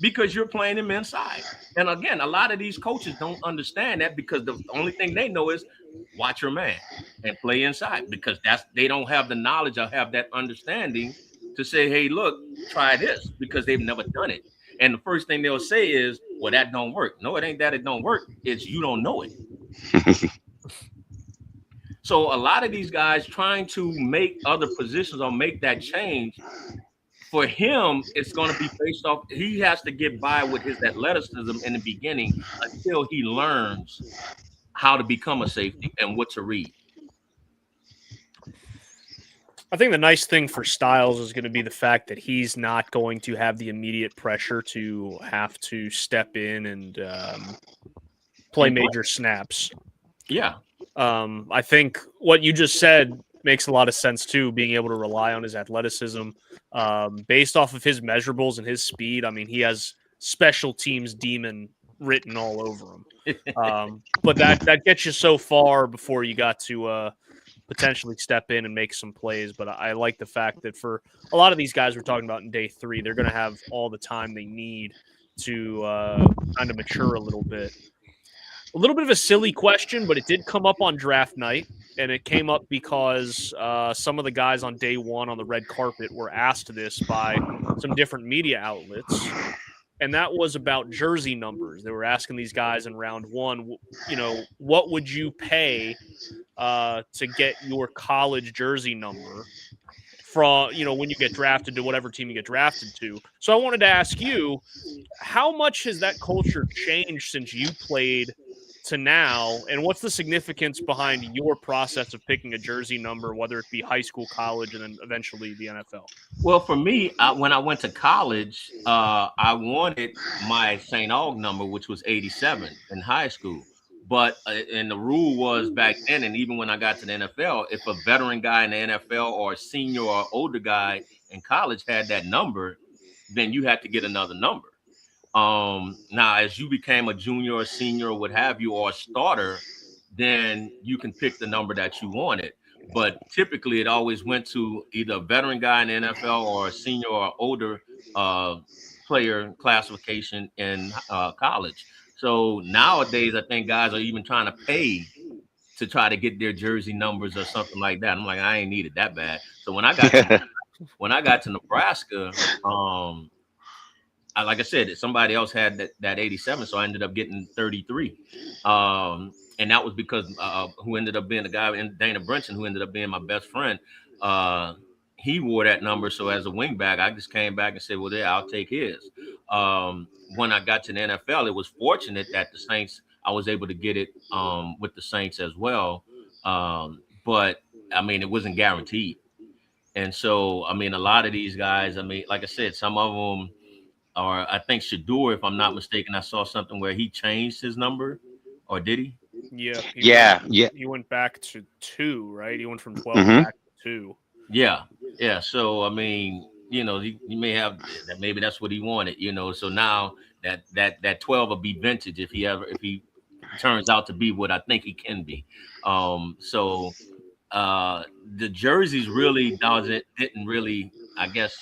Speaker 4: because you're playing him inside. And again, a lot of these coaches don't understand that, because the only thing they know is watch your man and play inside, because they don't have the knowledge or have that understanding to say, hey, look, try this, because they've never done it. And the first thing they'll say is, well, that don't work. No, it ain't that it don't work. It's you don't know it. So a lot of these guys trying to make other positions or make that change, for him, it's going to be based off. He has to get by with his athleticism in the beginning until he learns how to become a safety and what to read.
Speaker 2: I think the nice thing for Styles is going to be the fact that he's not going to have the immediate pressure to have to step in and play major snaps.
Speaker 4: Yeah.
Speaker 2: I think what you just said makes a lot of sense too, being able to rely on his athleticism. Based off of his measurables and his speed, I mean, he has special teams demon written all over him. But that gets you so far before you got to potentially step in and make some plays. But I like the fact that for a lot of these guys we're talking about in day 3, they're going to have all the time they need to kind of mature a little bit. A little bit of a silly question, but it did come up on draft night, and it came up because some of the guys on day 1 on the red carpet were asked this by some different media outlets, and that was about jersey numbers. They were asking these guys in round 1, what would you pay to get your college jersey number from, when you get drafted to whatever team you get drafted to. So I wanted to ask you, how much has that culture changed since you played to now, and what's the significance behind your process of picking a jersey number, whether it be high school, college, and then eventually the NFL?
Speaker 4: Well, for me, when I went to college, I wanted my St. Aug number, which was 87 in high school. But and the rule was back then, and even when I got to the NFL, if a veteran guy in the NFL or a senior or older guy in college had that number, then you had to get another number. Now, as you became a junior or senior or what have you, or a starter, then you can pick the number that you wanted. But typically, it always went to either a veteran guy in the NFL or a senior or older player classification in college. So nowadays, I think guys are even trying to pay to try to get their jersey numbers or something like that. I'm like, I ain't needed that bad. So when I got to Nebraska, like I said, somebody else had that 87, so I ended up getting 33. And that was because who ended up being the guy, Dana Brinson, who ended up being my best friend. He wore that number. So as a wingback, I just came back and said, well, yeah, I'll take his. When I got to the NFL, it was fortunate that the Saints, I was able to get it with the Saints as well. But I mean, it wasn't guaranteed. And so, I mean, a lot of these guys, I mean, like I said, some of them are, I think Shador, if I'm not mistaken, I saw something where he changed his number, or did he?
Speaker 2: Yeah. He went back to 2, right? He went from 12 back to 2.
Speaker 4: Yeah. So I mean, you may have that. Maybe that's what he wanted. So now that 12 will be vintage if he turns out to be what I think he can be. So the jerseys really didn't really, I guess,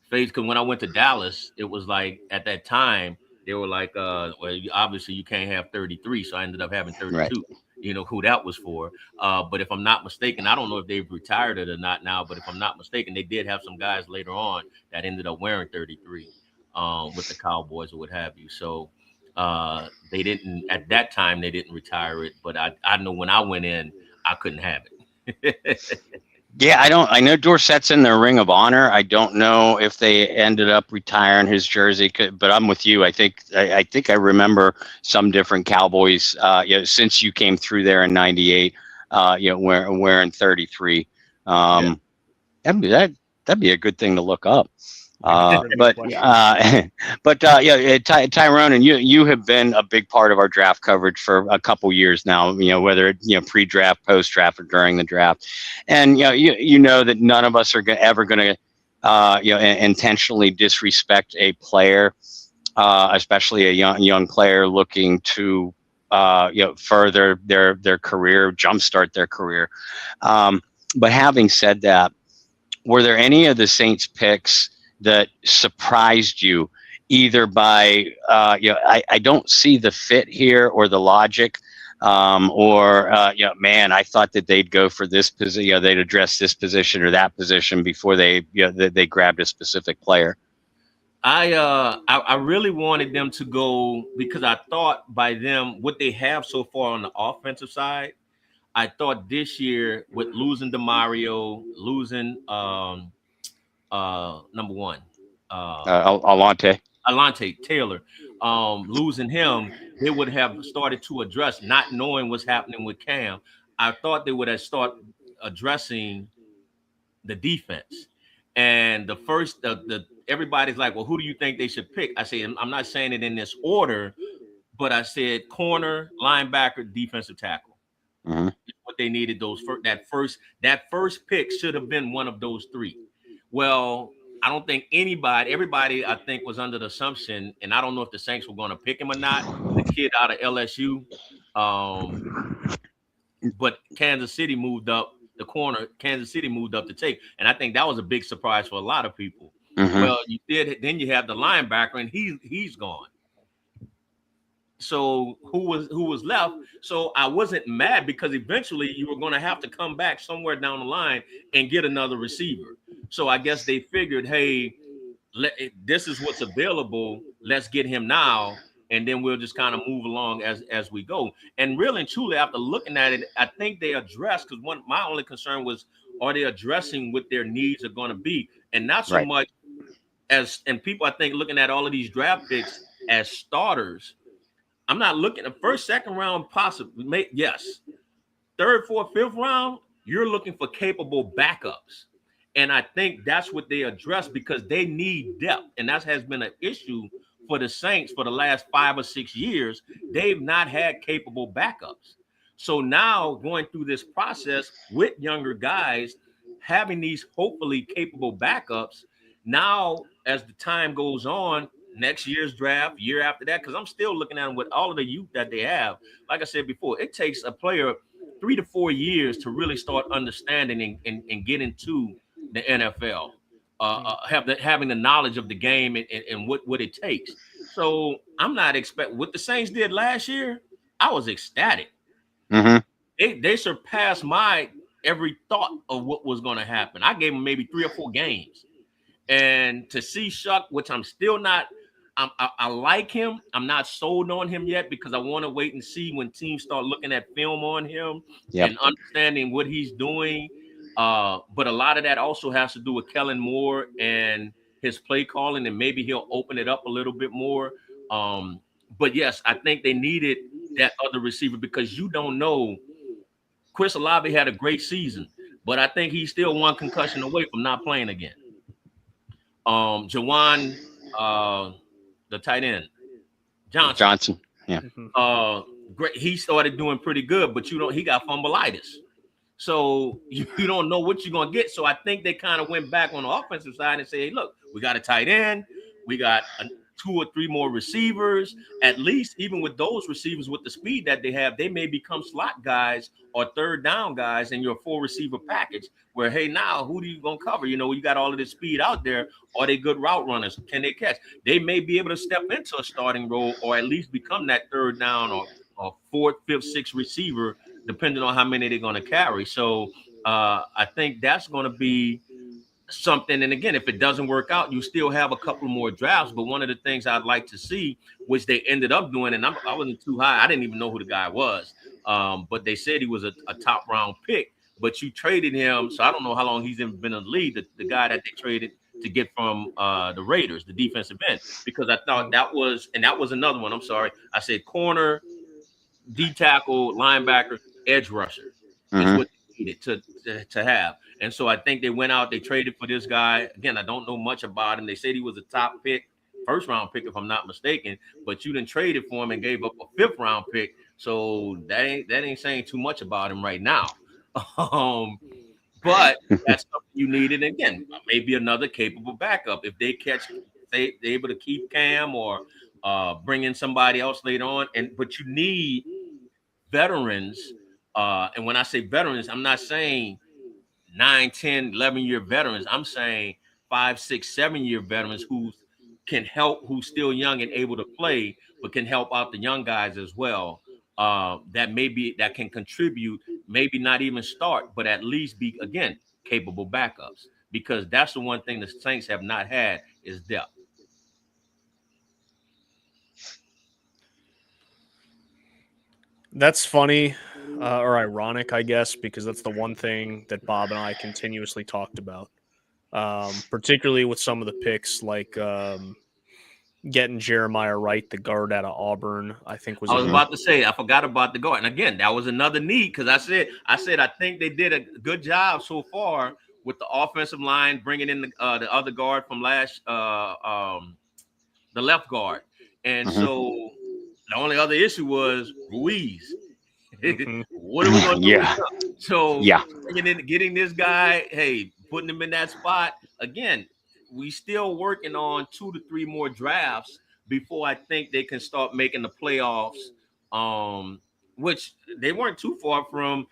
Speaker 4: phase, because when I went to Dallas, it was like at that time they were like, well, obviously you can't have 33, so I ended up having 32. Right. Who that was for. But if I'm not mistaken, I don't know if they've retired it or not now, but if I'm not mistaken, they did have some guys later on that ended up wearing 33 with the Cowboys or what have you. So they didn't, at that time, they didn't retire it. But I know when I went in, I couldn't have it.
Speaker 1: Yeah, I know Dorsett's in their Ring of Honor. I don't know if they ended up retiring his jersey, but I'm with you. I think I remember some different Cowboys, since you came through there in '98, wearing 33. That'd be a good thing to look up. Tyrone, and you have been a big part of our draft coverage for a couple years now, whether pre-draft, post-draft, or during the draft. And you know that none of us are ever going to intentionally disrespect a player, especially a young player looking to further their career, jumpstart their career. But having said that, were there any of the Saints picks that surprised you, either by I don't see the fit here or the logic, or I thought that they'd go for this position, they'd address this position or that position before they they grabbed a specific player?
Speaker 4: I really wanted them to go, because I thought by them what they have so far on the offensive side, I thought this year with losing DeMario, losing number one,
Speaker 1: Alontae
Speaker 4: Taylor, losing him, they would have started to address, not knowing what's happening with Cam. I thought they would have started addressing the defense. And the first, everybody's like, well, who do you think they should pick? I say, I'm not saying it in this order, but I said corner, linebacker, defensive tackle.
Speaker 1: Mhm.
Speaker 4: What they needed that first pick should have been one of those three. Well, I don't think everybody I think was under the assumption, and I don't know if the Saints were going to pick him or not. The kid out of LSU, um, but Kansas City moved up the corner. Kansas City moved up to take, and I think that was a big surprise for a lot of people.
Speaker 1: Mhm.
Speaker 4: Well, you did. Then you have the linebacker, and he's gone. So who was left? So I wasn't mad because eventually you were going to have to come back somewhere down the line and get another receiver. So I guess they figured, hey, this is what's available. Let's get him now, and then we'll just kind of move along as we go. And really and truly, after looking at it, I think they addressed, because my only concern was, are they addressing what their needs are going to be, and not so
Speaker 1: Right.
Speaker 4: much as, and people I think looking at all of these draft picks as starters. I'm not looking at first, second round, possibly. Yes, third, fourth, fifth round, you're looking for capable backups. And I think that's what they address, because they need depth. And that has been an issue for the Saints for the last 5 or 6 years. They've not had capable backups. So now going through this process with younger guys, having these hopefully capable backups, now as the time goes on, next year's draft, year after that, because I'm still looking at them with all of the youth that they have. Like I said before, it takes a player 3 to 4 years to really start understanding and get into the NFL, having the knowledge of the game and what it takes. So I'm not expecting what the Saints did last year. I was ecstatic.
Speaker 1: Mhm.
Speaker 4: They surpassed my every thought of what was going to happen. I gave them maybe 3 or 4 games. And to see Shuck, which I'm still not, I like him. I'm not sold on him yet, because I want to wait and see when teams start looking at film on him
Speaker 1: Yep.
Speaker 4: and understanding what he's doing. But a lot of that also has to do with Kellen Moore and his play calling, and maybe he'll open it up a little bit more. But yes, I think they needed that other receiver, because you don't know. Chris Olave had a great season, but I think he's still one concussion away from not playing again. Jawan, the tight end,
Speaker 1: Johnson. Yeah.
Speaker 4: great. He started doing pretty good, but he got fumbleitis. So you don't know what you're gonna get. So I think they kind of went back on the offensive side and say, hey, look, we got a tight end, we got 2 or 3 more receivers. At least, even with those receivers with the speed that they have, they may become slot guys or third down guys in your 4 receiver package. Where, hey, now who do you gonna cover? You got all of this speed out there. Are they good route runners? Can they catch? They may be able to step into a starting role, or at least become that third down or 4th, 5th, 6th receiver, depending on how many they're going to carry. So I think that's going to be something. And again, if it doesn't work out, you still have a couple more drafts. But one of the things I'd like to see, which they ended up doing, and I wasn't too high. I didn't even know who the guy was. But they said he was a top round pick. But you traded him. So I don't know how long he's been in the league, the guy that they traded to get from the Raiders, the defensive end, because I thought that was another one. I'm sorry. I said corner, D tackle, linebacker, edge rusher is what they needed to have. And so I think they went out, they traded for this guy. Again, I don't know much about him. They said he was a top pick, first round pick, if I'm not mistaken, but you didn't trade it for him and gave up a 5th round pick. So that ain't saying too much about him right now. But that's something you needed. And again, maybe another capable backup. If they're able to keep Cam or bring in somebody else later on. But you need veterans. And when I say veterans, I'm not saying 9, 10, 11-year veterans. I'm saying 5, 6, 7-year veterans who can help, who's still young and able to play, but can help out the young guys as well. That can contribute, maybe not even start, but at least be, again, capable backups, because that's the one thing the Saints have not had is depth.
Speaker 2: That's funny or ironic, I guess, because that's the one thing that Bob and I continuously talked about, particularly with some of the picks, like getting Jeremiah Wright, the guard out of Auburn. I was
Speaker 4: about to say, I forgot about the guard. And again, that was another need, because I said I think they did a good job so far with the offensive line, bringing in the other guard from the left guard. And so the only other issue was Ruiz. What are we going to do?
Speaker 1: Yeah.
Speaker 4: So
Speaker 1: Yeah.
Speaker 4: getting this guy, hey, putting him in that spot again. We still working on 2 to 3 more drafts before I think they can start making the playoffs. Which they weren't too far from.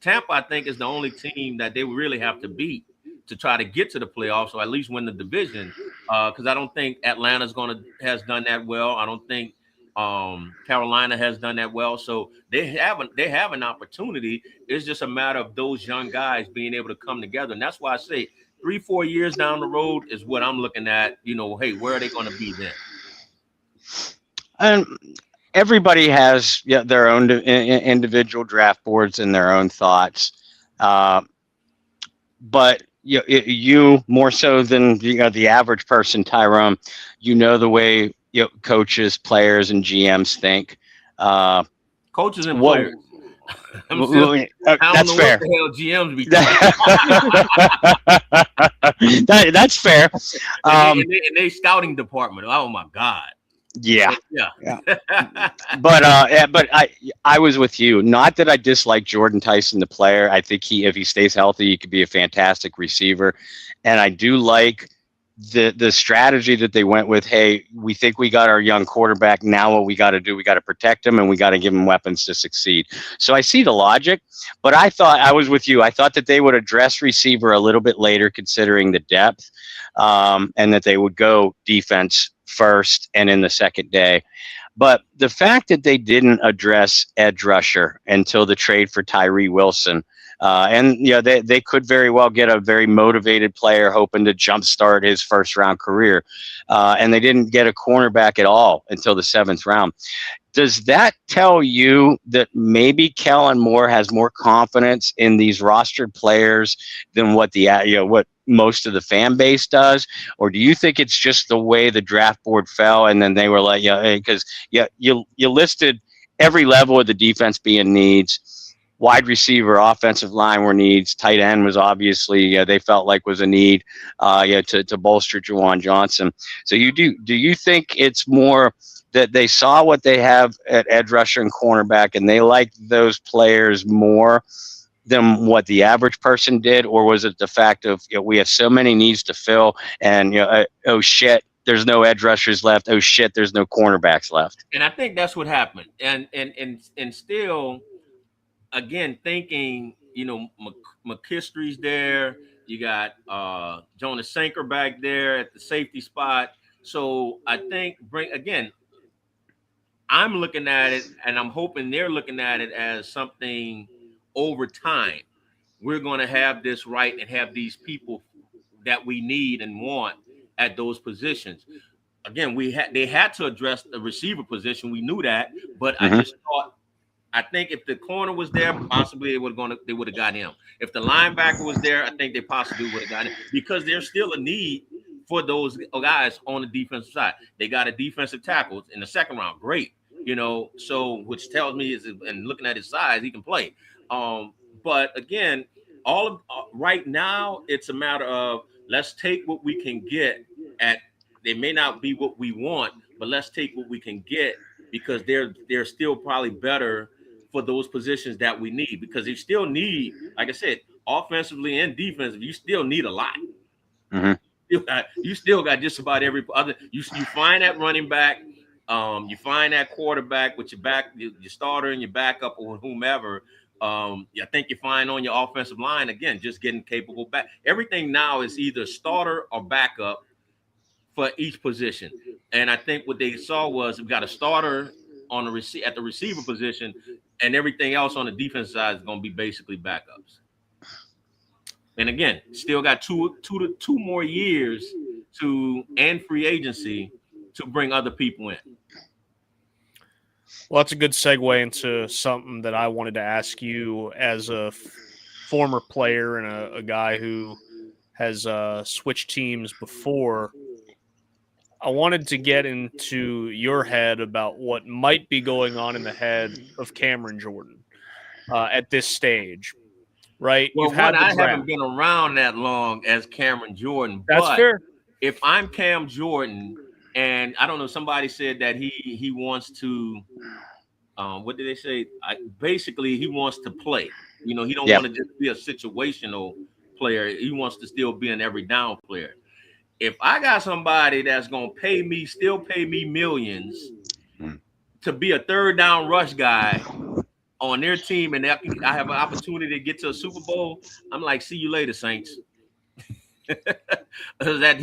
Speaker 4: Tampa, I think, is the only team that they really have to beat to try to get to the playoffs, or at least win the division. Because I don't think Atlanta's has done that well. I don't think Carolina has done that well. So they have an opportunity. It's just a matter of those young guys being able to come together, and that's why I say 3-4 years down the road is what I'm looking at. Hey, where are they going to be then?
Speaker 1: And everybody has their own individual draft boards and their own thoughts. But you more so than the average person, Tyrone, the way coaches, players, and GMs think.
Speaker 4: Coaches and players.
Speaker 1: That's
Speaker 4: What
Speaker 1: fair.
Speaker 4: the hell GMs be
Speaker 1: That's fair.
Speaker 4: And they scouting department. Oh my God.
Speaker 1: Yeah.
Speaker 4: Yeah.
Speaker 1: But I was with you. Not that I dislike Jordan Tyson, the player. I think if he stays healthy, he could be a fantastic receiver. And I do like the strategy that they went with. Hey, we think we got our young quarterback. Now what we got to do, we got to protect him and we got to give him weapons to succeed. So I see the logic, but I was with you. I thought that they would address receiver a little bit later, considering the depth, and that they would go defense first and in the second day. But the fact that they didn't address edge rusher until the trade for Tyree Wilson, and they could very well get a very motivated player hoping to jumpstart his first round career, and they didn't get a cornerback at all until the 7th round. Does that tell you that maybe Kellen Moore has more confidence in these rostered players than what what most of the fan base does? Or do you think it's just the way the draft board fell and then they were like, because you listed every level of the defense being needs, wide receiver, offensive line were needs, tight end was obviously they felt like was a need to bolster Juwan Johnson. So do you think it's more that they saw what they have at edge rusher and cornerback and they liked those players more than what the average person did? Or was it the fact of we have so many needs to fill and oh shit, there's no edge rushers left, oh shit, there's no cornerbacks left? And
Speaker 4: I think that's what happened. And still, again, thinking McKinstry's there, you got Jonas Sanker back there at the safety spot. So I think I'm looking at it, and I'm hoping they're looking at it as something over time. We're going to have this right and have these people that we need and want at those positions. Again, they had to address the receiver position. We knew that, but I think if the corner was there, possibly they would have got him. If the linebacker was there, I think they possibly would have got him, because there's still a need for those guys on the defensive side. They got a defensive tackle in the 2nd round. Great. So which tells me and looking at his size, he can play. But again, right now, it's a matter of let's take what we can get at. They may not be what we want, but let's take what we can get, because they're still probably better for those positions that we need, because you still need, like I said, offensively and defensively, you still need a lot.
Speaker 1: Mm-hmm.
Speaker 4: You still got just about every other. You find that running back, you find that quarterback with your starter and your backup or whomever. I think you find on your offensive line, again, just getting capable back. Everything now is either starter or backup for each position. And I think what they saw was we got a starter on at the receiver position, and everything else on the defense side is going to be basically backups. And again, still got two more years and free agency to bring other people in.
Speaker 2: Well, that's a good segue into something that I wanted to ask you as a former player and a guy who has switched teams before. I wanted to get into your head about what might be going on in the head of Cameron Jordan at this stage, right?
Speaker 4: Well, I haven't been around that long as Cameron Jordan.
Speaker 2: That's fair.
Speaker 4: If I'm Cam Jordan, and I don't know, somebody said that he wants to what did they say? Basically, he wants to play. He don't
Speaker 1: Yep.
Speaker 4: want to just be a situational player. He wants to still be an every down player. If I got somebody that's gonna still pay me millions to be a third down rush guy on their team, and I have an opportunity to get to a Super Bowl, I'm like, see you later, Saints. Because at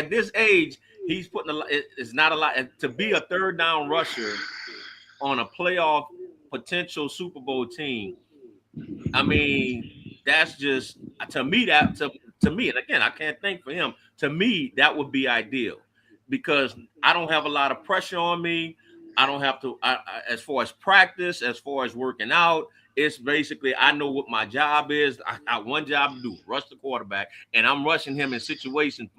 Speaker 4: this age, he's putting it's not a lot to be a third down rusher on a playoff potential Super Bowl team. I mean, that's just to me to me, and again, I can't think for him. To me, that would be ideal because I don't have a lot of pressure on me. I don't have to, as far as practice, as far as working out. It's basically I know what my job is. I got one job to do: rush the quarterback, and I'm rushing him in situations,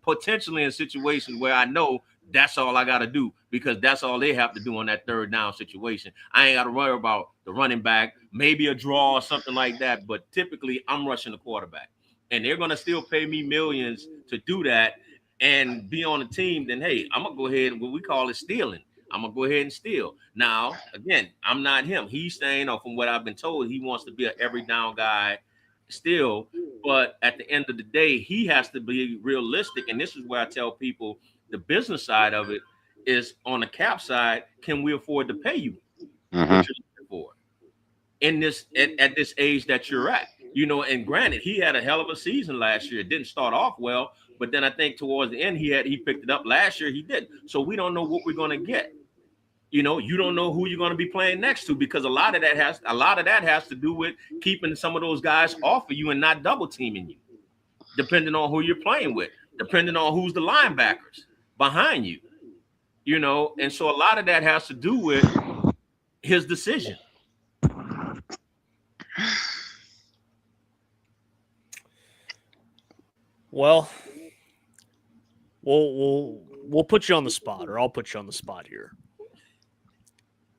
Speaker 4: potentially in situations where I know that's all I got to do because that's all they have to do on that third down situation. I ain't got to worry about the running back, maybe a draw or something like that. But typically, I'm rushing the quarterback, and they're gonna still pay me millions to do that and be on the team. Then hey, I'm gonna go ahead and what we call it stealing. I'm gonna go ahead and steal. Now, again, I'm not him. He's saying, or from what I've been told, he wants to be an every down guy still. But at the end of the day, he has to be realistic. And this is where I tell people the business side of it is on the cap side. Can we afford to pay you what you're looking for in this at this age that you're at? And granted, he had a hell of a season last year. It didn't start off well, but then I think towards the end he picked it up. Last year he did. So we don't know what we're gonna get. You don't know who you're going to be playing next to because a lot of that has to do with keeping some of those guys off of you and not double teaming you, depending on who you're playing with, depending on who's the linebackers behind you, and so a lot of that has to do with his decision.
Speaker 2: Well, we'll put you on the spot, or I'll put you on the spot here.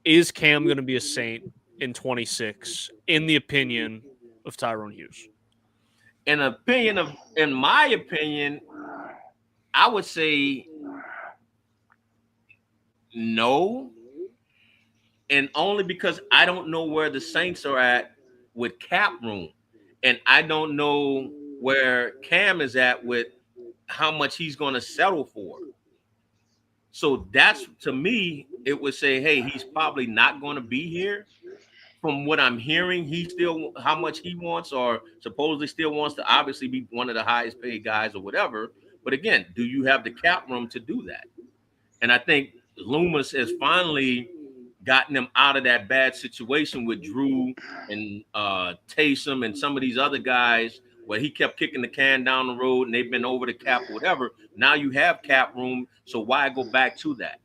Speaker 2: Is Cam going to be a Saint in 26, in the opinion of Tyrone Hughes?
Speaker 4: In my opinion, I would say no. And only because I don't know where the Saints are at with cap room. And I don't know where Cam is at with how much he's going to settle for. So that's, to me, it would say, hey, he's probably not going to be here. From what I'm hearing, he still, how much he wants, or supposedly still wants to obviously be one of the highest paid guys or whatever. But again, do you have the cap room to do that? And I think Loomis has finally gotten him out of that bad situation with Drew and Taysom and some of these other guys where he kept kicking the can down the road and they've been over the cap or whatever. Now you have cap room, so why go back to that?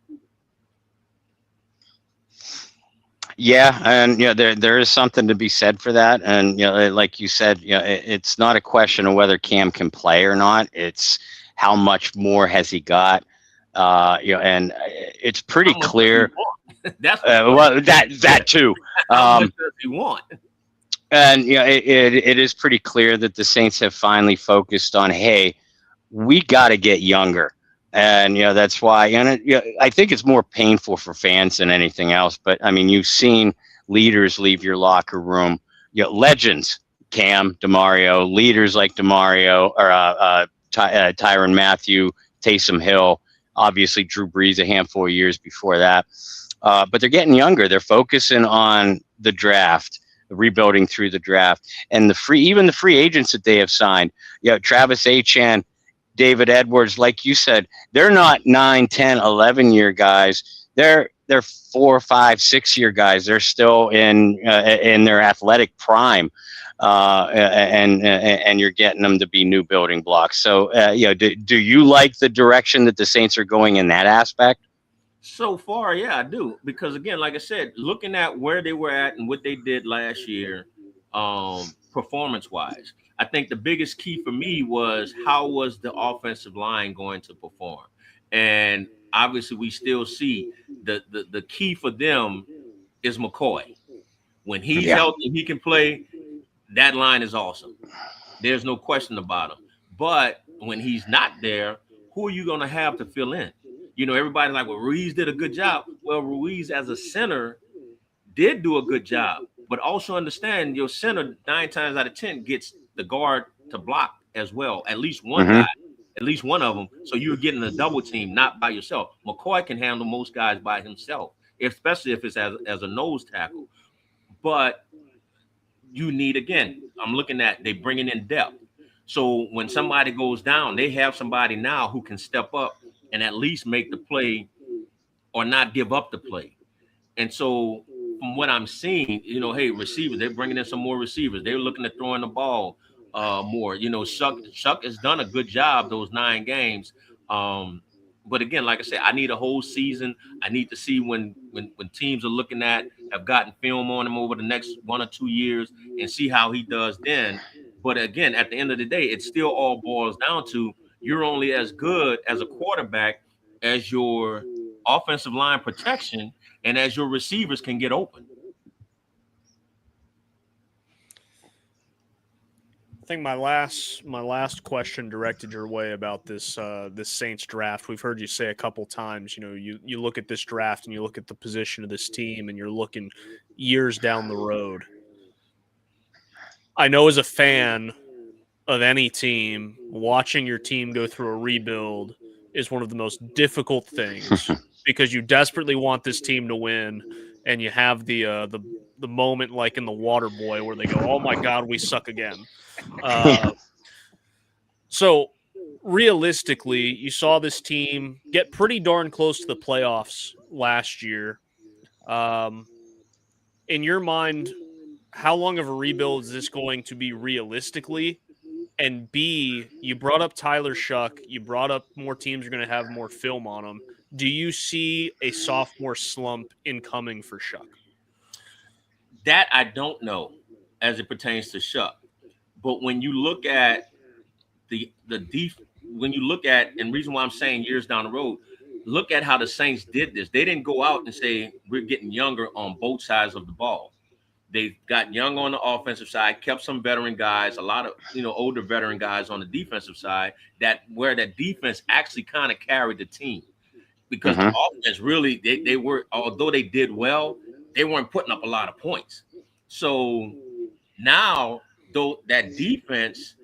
Speaker 1: Yeah, and there is something to be said for that. And like you said, it's not a question of whether Cam can play or not. It's how much more has he got. And it's pretty clear.
Speaker 4: That's
Speaker 1: well, that too.
Speaker 4: How much does he want?
Speaker 1: And it is pretty clear that the Saints have finally focused on, hey, we got to get younger. And that's why, and I think it's more painful for fans than anything else. But I mean, you've seen leaders leave your locker room. Legends, Cam, DeMario, leaders like DeMario or Tyrann Mathieu, Taysom Hill, obviously Drew Brees a handful of years before that. But they're getting younger. They're focusing on the draft, rebuilding through the draft, and even the free agents that they have signed. Travis Etienne, David Edwards, like you said, they're not 9, 10, 11-year guys. They're 4, 5, 6-year guys. They're still in their athletic prime, and you're getting them to be new building blocks. So, do you like the direction that the Saints are going in that aspect?
Speaker 4: So far, yeah, I do. Because again, like I said, looking at where they were at and what they did last year, performance-wise, I think the biggest key for me was how was the offensive line going to perform? And obviously we still see the key for them is McCoy. When he's healthy, he can play. That line is awesome. There's no question about him. But when he's not there, who are you going to have to fill in? Everybody's like, well, Ruiz did a good job. Well, Ruiz as a center did do a good job, but also understand your center 9 times out of 10 gets the guard to block as well. At least one
Speaker 1: Mm-hmm.
Speaker 4: guy, at least one of them. So you're getting a double team, not by yourself. McCoy can handle most guys by himself, especially if it's as a nose tackle. But you need, again, I'm looking at, they bringing in depth. So when somebody goes down, they have somebody now who can step up and at least make the play or not give up the play. And so from what I'm seeing, hey, receivers, they're bringing in some more receivers. They're looking at throwing the ball more. Shuck has done a good job those 9 games. But again, like I said, I need a whole season. I need to see when teams are looking at, have gotten film on him over the next 1 or 2 years and see how he does then. But again, at the end of the day, it still all boils down to you're only as good as a quarterback as your offensive line protection and as your receivers can get open.
Speaker 2: I think my last question directed your way about this Saints draft. We've heard you say a couple times, you look at this draft and you look at the position of this team and you're looking years down the road. I know as a fan of any team, watching your team go through a rebuild is one of the most difficult things because you desperately want this team to win, and you have the moment like in The Water Boy where they go, "Oh my God, we suck again." So realistically, you saw this team get pretty darn close to the playoffs last year. In your mind, how long of a rebuild is this going to be realistically? And B, you brought up Tyler Shuck. You brought up more teams are going to have more film on them. Do you see a sophomore slump incoming for Shuck?
Speaker 4: That I don't know as it pertains to Shuck. But when you look at when you look at, and reason why I'm saying years down the road, look at how the Saints did this. They didn't go out and say, we're getting younger on both sides of the ball. They got young on the offensive side, kept some veteran guys, a lot of older veteran guys on the defensive side, where that defense actually kind of carried the team. Because the offense really, they were, although they did well, they weren't putting up a lot of points. So now, though, that defense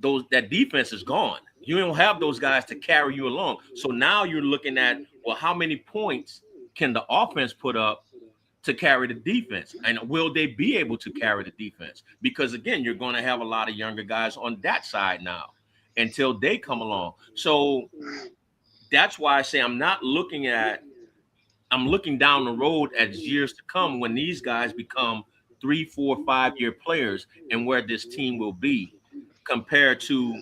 Speaker 4: is gone. You don't have those guys to carry you along. So now you're looking at, well, how many points can the offense put up to carry the defense? And will they be able to carry the defense? Because again, you're going to have a lot of younger guys on that side now until they come along. So that's why I say I'm looking down the road as years to come when these guys become 3, 4, 5-year players and where this team will be compared to,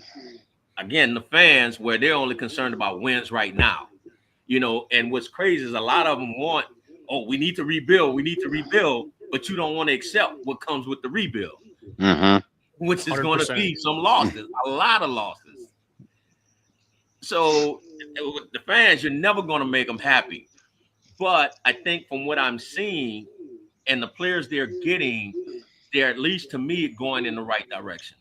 Speaker 4: again, the fans where they're only concerned about wins right now. And what's crazy is a lot of them want, we need to rebuild, but you don't want to accept what comes with the rebuild, which is going to be some losses, a lot of losses. So with the fans, you're never going to make them happy. But I think from what I'm seeing and the players they're getting, they're, at least to me, going in the right direction.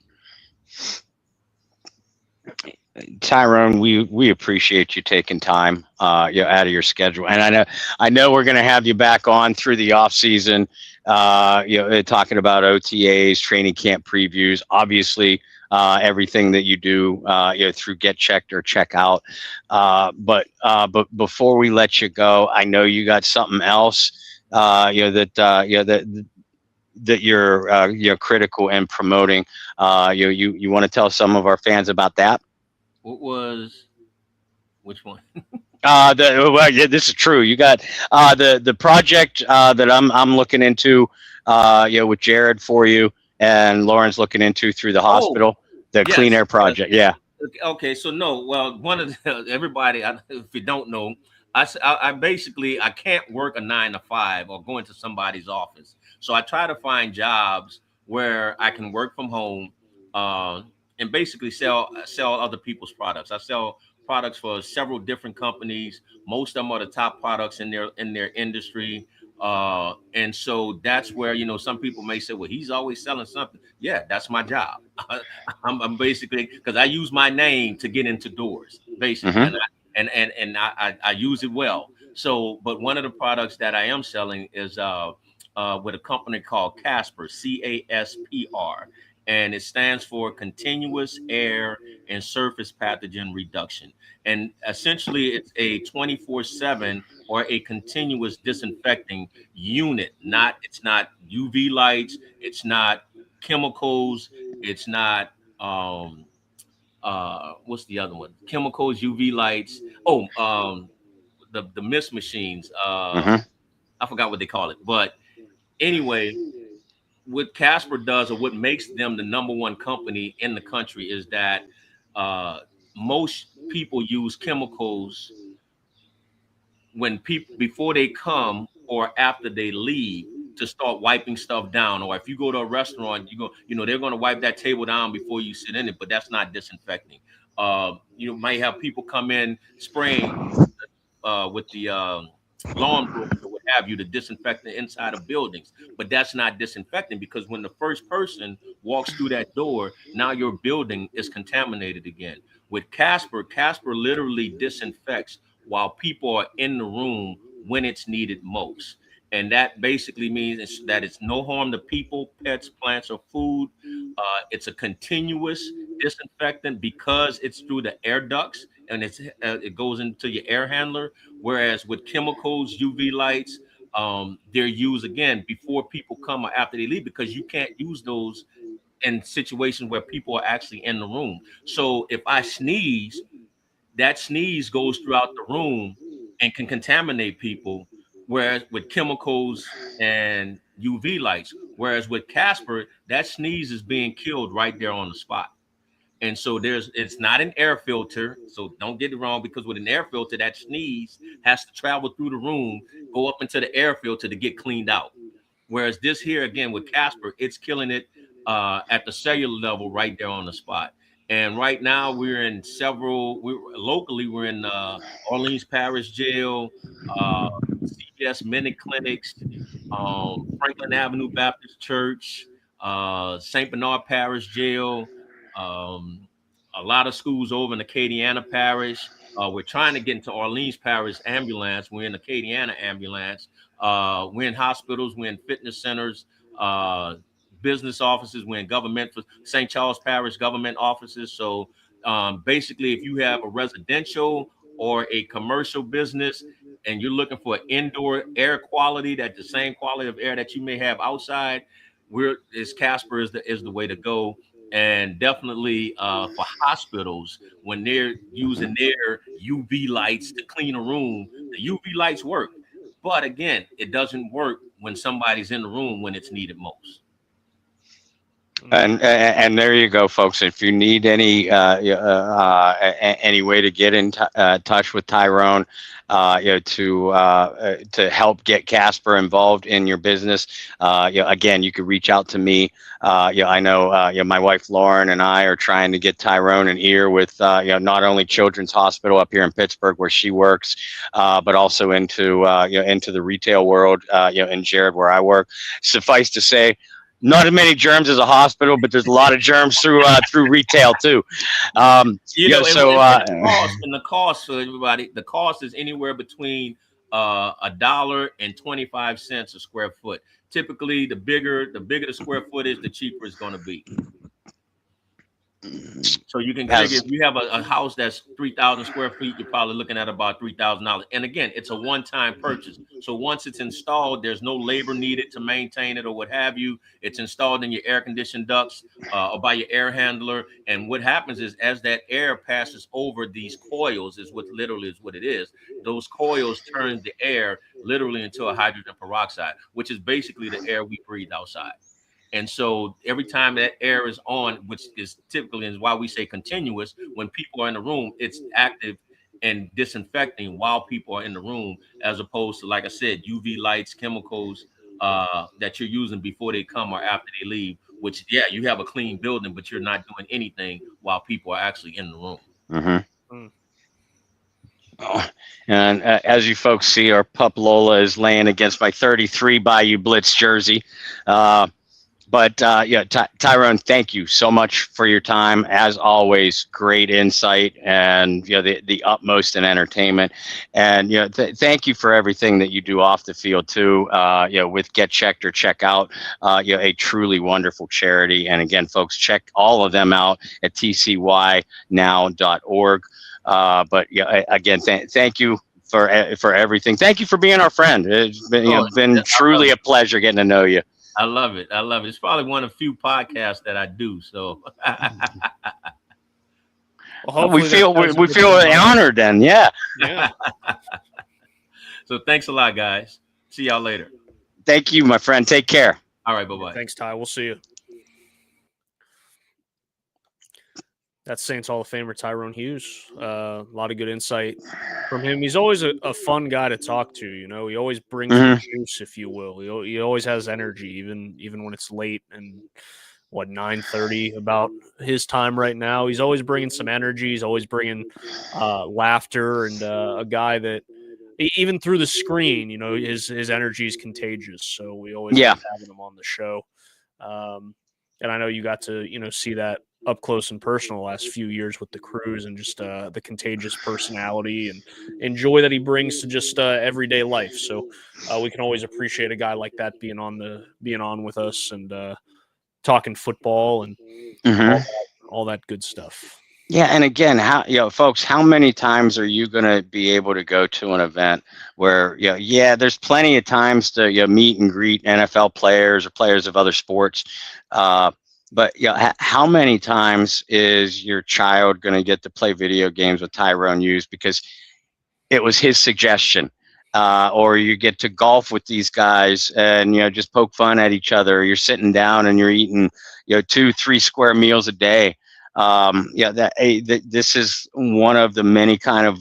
Speaker 1: Tyrone, we appreciate you taking time out of your schedule, and I know we're going to have you back on through the off season, talking about OTAs, training camp previews, obviously everything that you do through Get Checked or Check Out. But before we let you go, I know you got something else that you're critical in promoting. You want to tell some of our fans about that?
Speaker 4: Which one?
Speaker 1: This is true. You got the project that I'm looking into, with Jared for you, and Lauren's looking into through the hospital, the
Speaker 4: yes.
Speaker 1: Clean Air Project. Yeah.
Speaker 4: Okay. So no, well, one of everybody, if you don't know, I basically, I can't work a 9 to 5 or go into somebody's office. So I try to find jobs where I can work from home, and basically sell other people's products. I sell products for several different companies. Most of them are the top products in their industry. And so that's where, some people may say, well, he's always selling something. Yeah, that's my job. I'm basically, because I use my name to get into doors, basically. And I use it well. So, but one of the products that I am selling is with a company called Casper, CASPR, and it stands for Continuous Air and Surface Pathogen Reduction. And essentially, it's a 24/7 or a continuous disinfecting unit. It's not UV lights, it's not chemicals, it's not what's the other one? Chemicals, UV lights. Oh, the mist machines.
Speaker 1: Mm-hmm.
Speaker 4: I forgot what they call it, but anyway, what Casper does, or what makes them the number one company in the country, is that uh, most people use chemicals when people before they come or after they leave to start wiping stuff down. Or if you go to a restaurant, they're going to wipe that table down before you sit in it, but that's not disinfecting. You might have people come in spraying with the lawn blowers or what have you to disinfect the inside of buildings. But that's not disinfecting, because when the first person walks through that door, now your building is contaminated again. With Casper, Casper literally disinfects while people are in the room when it's needed most. And that basically means that it's no harm to people, pets, plants, or food. It's a continuous disinfectant because it's through the air ducts, and it goes into your air handler. Whereas with chemicals, UV lights, they're used again before people come or after they leave, because you can't use those in situations where people are actually in the room. So if I sneeze, that sneeze goes throughout the room and can contaminate people. Whereas with chemicals and UV lights, whereas with Casper, that sneeze is being killed right there on the spot. And so it's not an air filter. So don't get it wrong, because with an air filter, that sneeze has to travel through the room, go up into the air filter to get cleaned out. Whereas this here, again, with Casper, it's killing it at the cellular level right there on the spot. And right now we're in Orleans Parish Jail, uh, CBS Minute Clinics, Franklin Avenue Baptist Church, St. Bernard Parish Jail, um, a lot of schools over in Acadiana Parish. We're trying to get into Orleans Parish ambulance. We're in Acadiana ambulance. We're in hospitals. We're in fitness centers, business offices. We're in government for St. Charles Parish government offices. So basically, if you have a residential or a commercial business and you're looking for indoor air quality, that the same quality of air that you may have outside, Casper is the way to go. And definitely for hospitals, when they're using their UV lights to clean a room, the UV lights work. But again, it doesn't work when somebody's in the room when it's needed most.
Speaker 1: And there you go, folks. If you need any way to get in touch with Tyrone, to help get Casper involved in your business, again, you could reach out to me. I know my wife Lauren and I are trying to get Tyrone an ear with not only Children's Hospital up here in Pittsburgh where she works, but also into the retail world, in Jared where I work. Suffice to say, not as many germs as a hospital, but there's a lot of germs through retail too.
Speaker 4: And the cost for everybody, the cost is anywhere between $1.25 a square foot. Typically, the bigger the square foot is, the cheaper it's going to be. So you can figure, if you have a house that's 3,000 square feet, you're probably looking at about $3,000. And again, it's a one-time purchase. So once it's installed, there's no labor needed to maintain it or what have you. It's installed in your air-conditioned ducts or by your air handler. And what happens is, as that air passes over these coils, is what it is. Those coils turn the air literally into a hydrogen peroxide, which is basically the air we breathe outside. And so every time that air is on, which is typically is why we say continuous, when people are in the room, it's active and disinfecting while people are in the room, as opposed to, like I said, UV lights, chemicals that you're using before they come or after they leave, which, yeah, you have a clean building, but you're not doing anything while people are actually in the room.
Speaker 1: Mm-hmm. And as you folks see, our pup Lola is laying against my 33 Bayou Blitz jersey. But Tyrone, thank you so much for your time. As always, great insight and the utmost in entertainment. And thank you for everything that you do off the field too. With Get Checked or Check Out, a truly wonderful charity. And again, folks, check all of them out at tcynow.org. But again, thank you for everything. Thank you for being our friend. It's been truly a pleasure getting to know you.
Speaker 4: I love it. It's probably one of the few podcasts that I do. So
Speaker 1: we feel honored then. Yeah.
Speaker 4: So thanks a lot, guys. See y'all later.
Speaker 1: Thank you, my friend. Take care.
Speaker 4: All right. Bye-bye.
Speaker 2: Thanks, Ty. We'll see you. That's Saints Hall of Famer Tyrone Hughes. A lot of good insight from him. He's always a fun guy to talk to. He always brings the juice, if you will. He always has energy, even when it's late and 9:30 about his time right now. He's always bringing some energy. He's always bringing laughter, and a guy that even through the screen, his energy is contagious. So we always like having him on the show. And I know you got to see that up close and personal the last few years with the Crews, and just the contagious personality and enjoy that he brings to just everyday life. So we can always appreciate a guy like that being on with us and talking football and all that good stuff.
Speaker 1: Yeah, and again, folks, how many times are you going to be able to go to an event where, there's plenty of times to meet and greet NFL players or players of other sports, but how many times is your child going to get to play video games with Tyrone Hughes because it was his suggestion? Or you get to golf with these guys and just poke fun at each other. You're sitting down and you're eating 2-3 square meals a day. This is one of the many kind of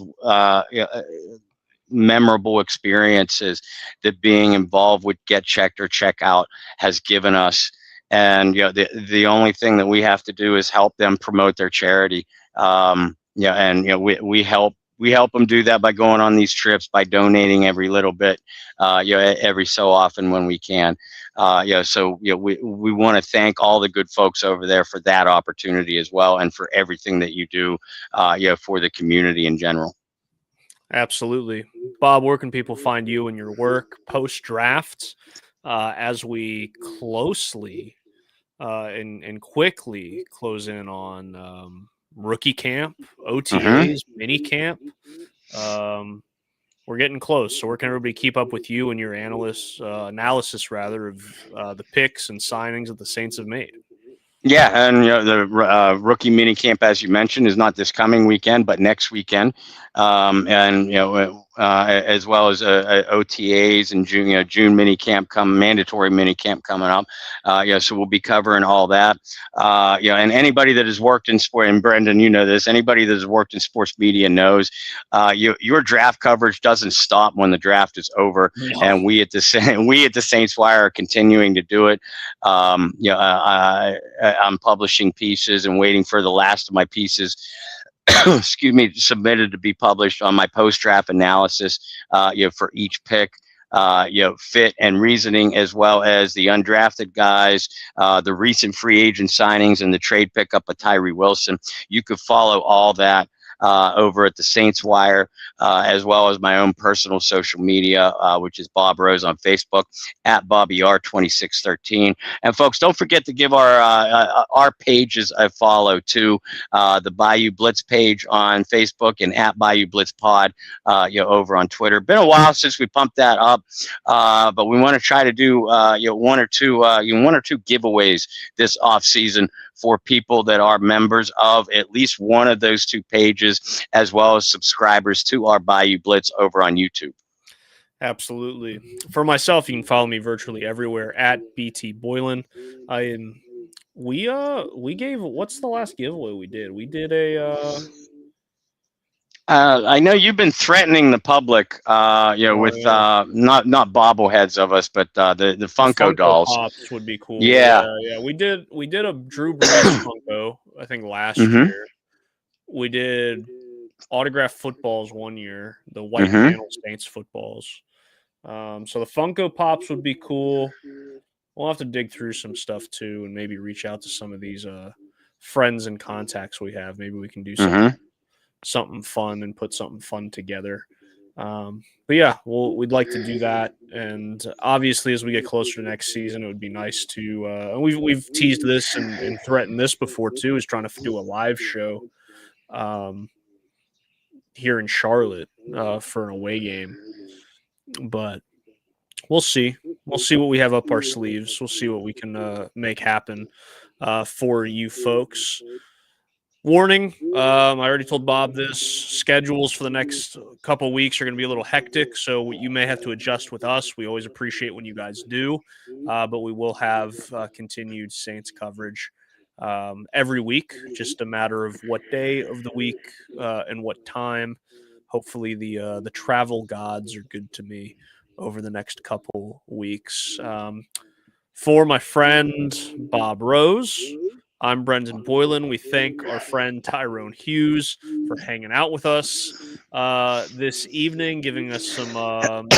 Speaker 1: memorable experiences that being involved with Get Checked or Check Out has given us. And the only thing that we have to do is help them promote their charity. We help them do that by going on these trips, by donating every little bit, every so often when we can. So we want to thank all the good folks over there for that opportunity as well, and for everything that you do, for the community in general.
Speaker 2: Absolutely. Bob, where can people find you and your work post-draft as we closely and quickly close in on rookie camp, OTAs, mini camp? We're getting close. So where can everybody keep up with you and your analysis of the picks and signings that the Saints have made?
Speaker 1: Yeah, and the rookie mini camp, as you mentioned, is not this coming weekend, but next weekend, as well as OTAs and June mini camp mandatory mini camp coming up. So we'll be covering all that. And anybody that has worked in sport, and Brendan, this, anybody that has worked in sports media knows your draft coverage doesn't stop when the draft is over. No. And we at the Saints Wire are continuing to do it. I'm publishing pieces and waiting for the last of my pieces submitted to be published on my post-draft analysis, for each pick, fit and reasoning, as well as the undrafted guys, the recent free agent signings, and the trade pickup of Tyree Wilson. You could follow all that over at the Saints Wire, as well as my own personal social media, which is Bob Rose on Facebook, at BobbyR2613. And folks, don't forget to give our pages a follow to the Bayou Blitz page on Facebook and at Bayou Blitz Pod, over on Twitter. Been a while since we pumped that up, but we want to try to do one or two giveaways this off season for people that are members of at least one of those two pages, as well as subscribers to our Bayou Blitz over on YouTube.
Speaker 2: Absolutely. For myself, you can follow me virtually everywhere at BT Boylan. We gave, what's the last giveaway we did? We did
Speaker 1: I know you've been threatening the public, with not bobbleheads of us, but the Funko dolls.
Speaker 2: Pops would be cool.
Speaker 1: Yeah.
Speaker 2: We did a Drew Brees Funko, I think last year. We did autographed footballs one year, the white panel Saints footballs. So the Funko Pops would be cool. we'll have to dig through some stuff too, and maybe reach out to some of these friends and contacts we have. Maybe we can do something fun and put something fun together. But yeah, we'd like to do that, and obviously, as we get closer to next season, it would be nice to. And we've teased this and threatened this before too, is trying to do a live show here in Charlotte for an away game, but we'll see. We'll see what we have up our sleeves. We'll see what we can make happen for you folks. Warning, I already told Bob this. Schedules for the next couple of weeks are going to be a little hectic, so you may have to adjust with us. We always appreciate when you guys do, but we will have continued Saints coverage every week, just a matter of what day of the week and what time. Hopefully the travel gods are good to me over the next couple weeks. For my friend Bob Rose, I'm Brendan Boylan. We thank our friend Tyrone Hughes for hanging out with us this evening, giving us some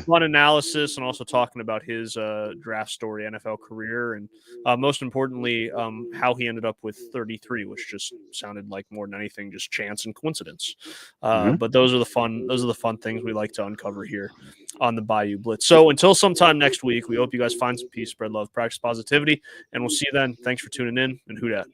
Speaker 2: fun analysis and also talking about his draft story, NFL career, and most importantly, how he ended up with 33, which just sounded like more than anything just chance and coincidence. But those are the fun things we like to uncover here on the Bayou Blitz. So until sometime next week, we hope you guys find some peace, spread love, practice positivity, and we'll see you then. Thanks for tuning in, and who dat?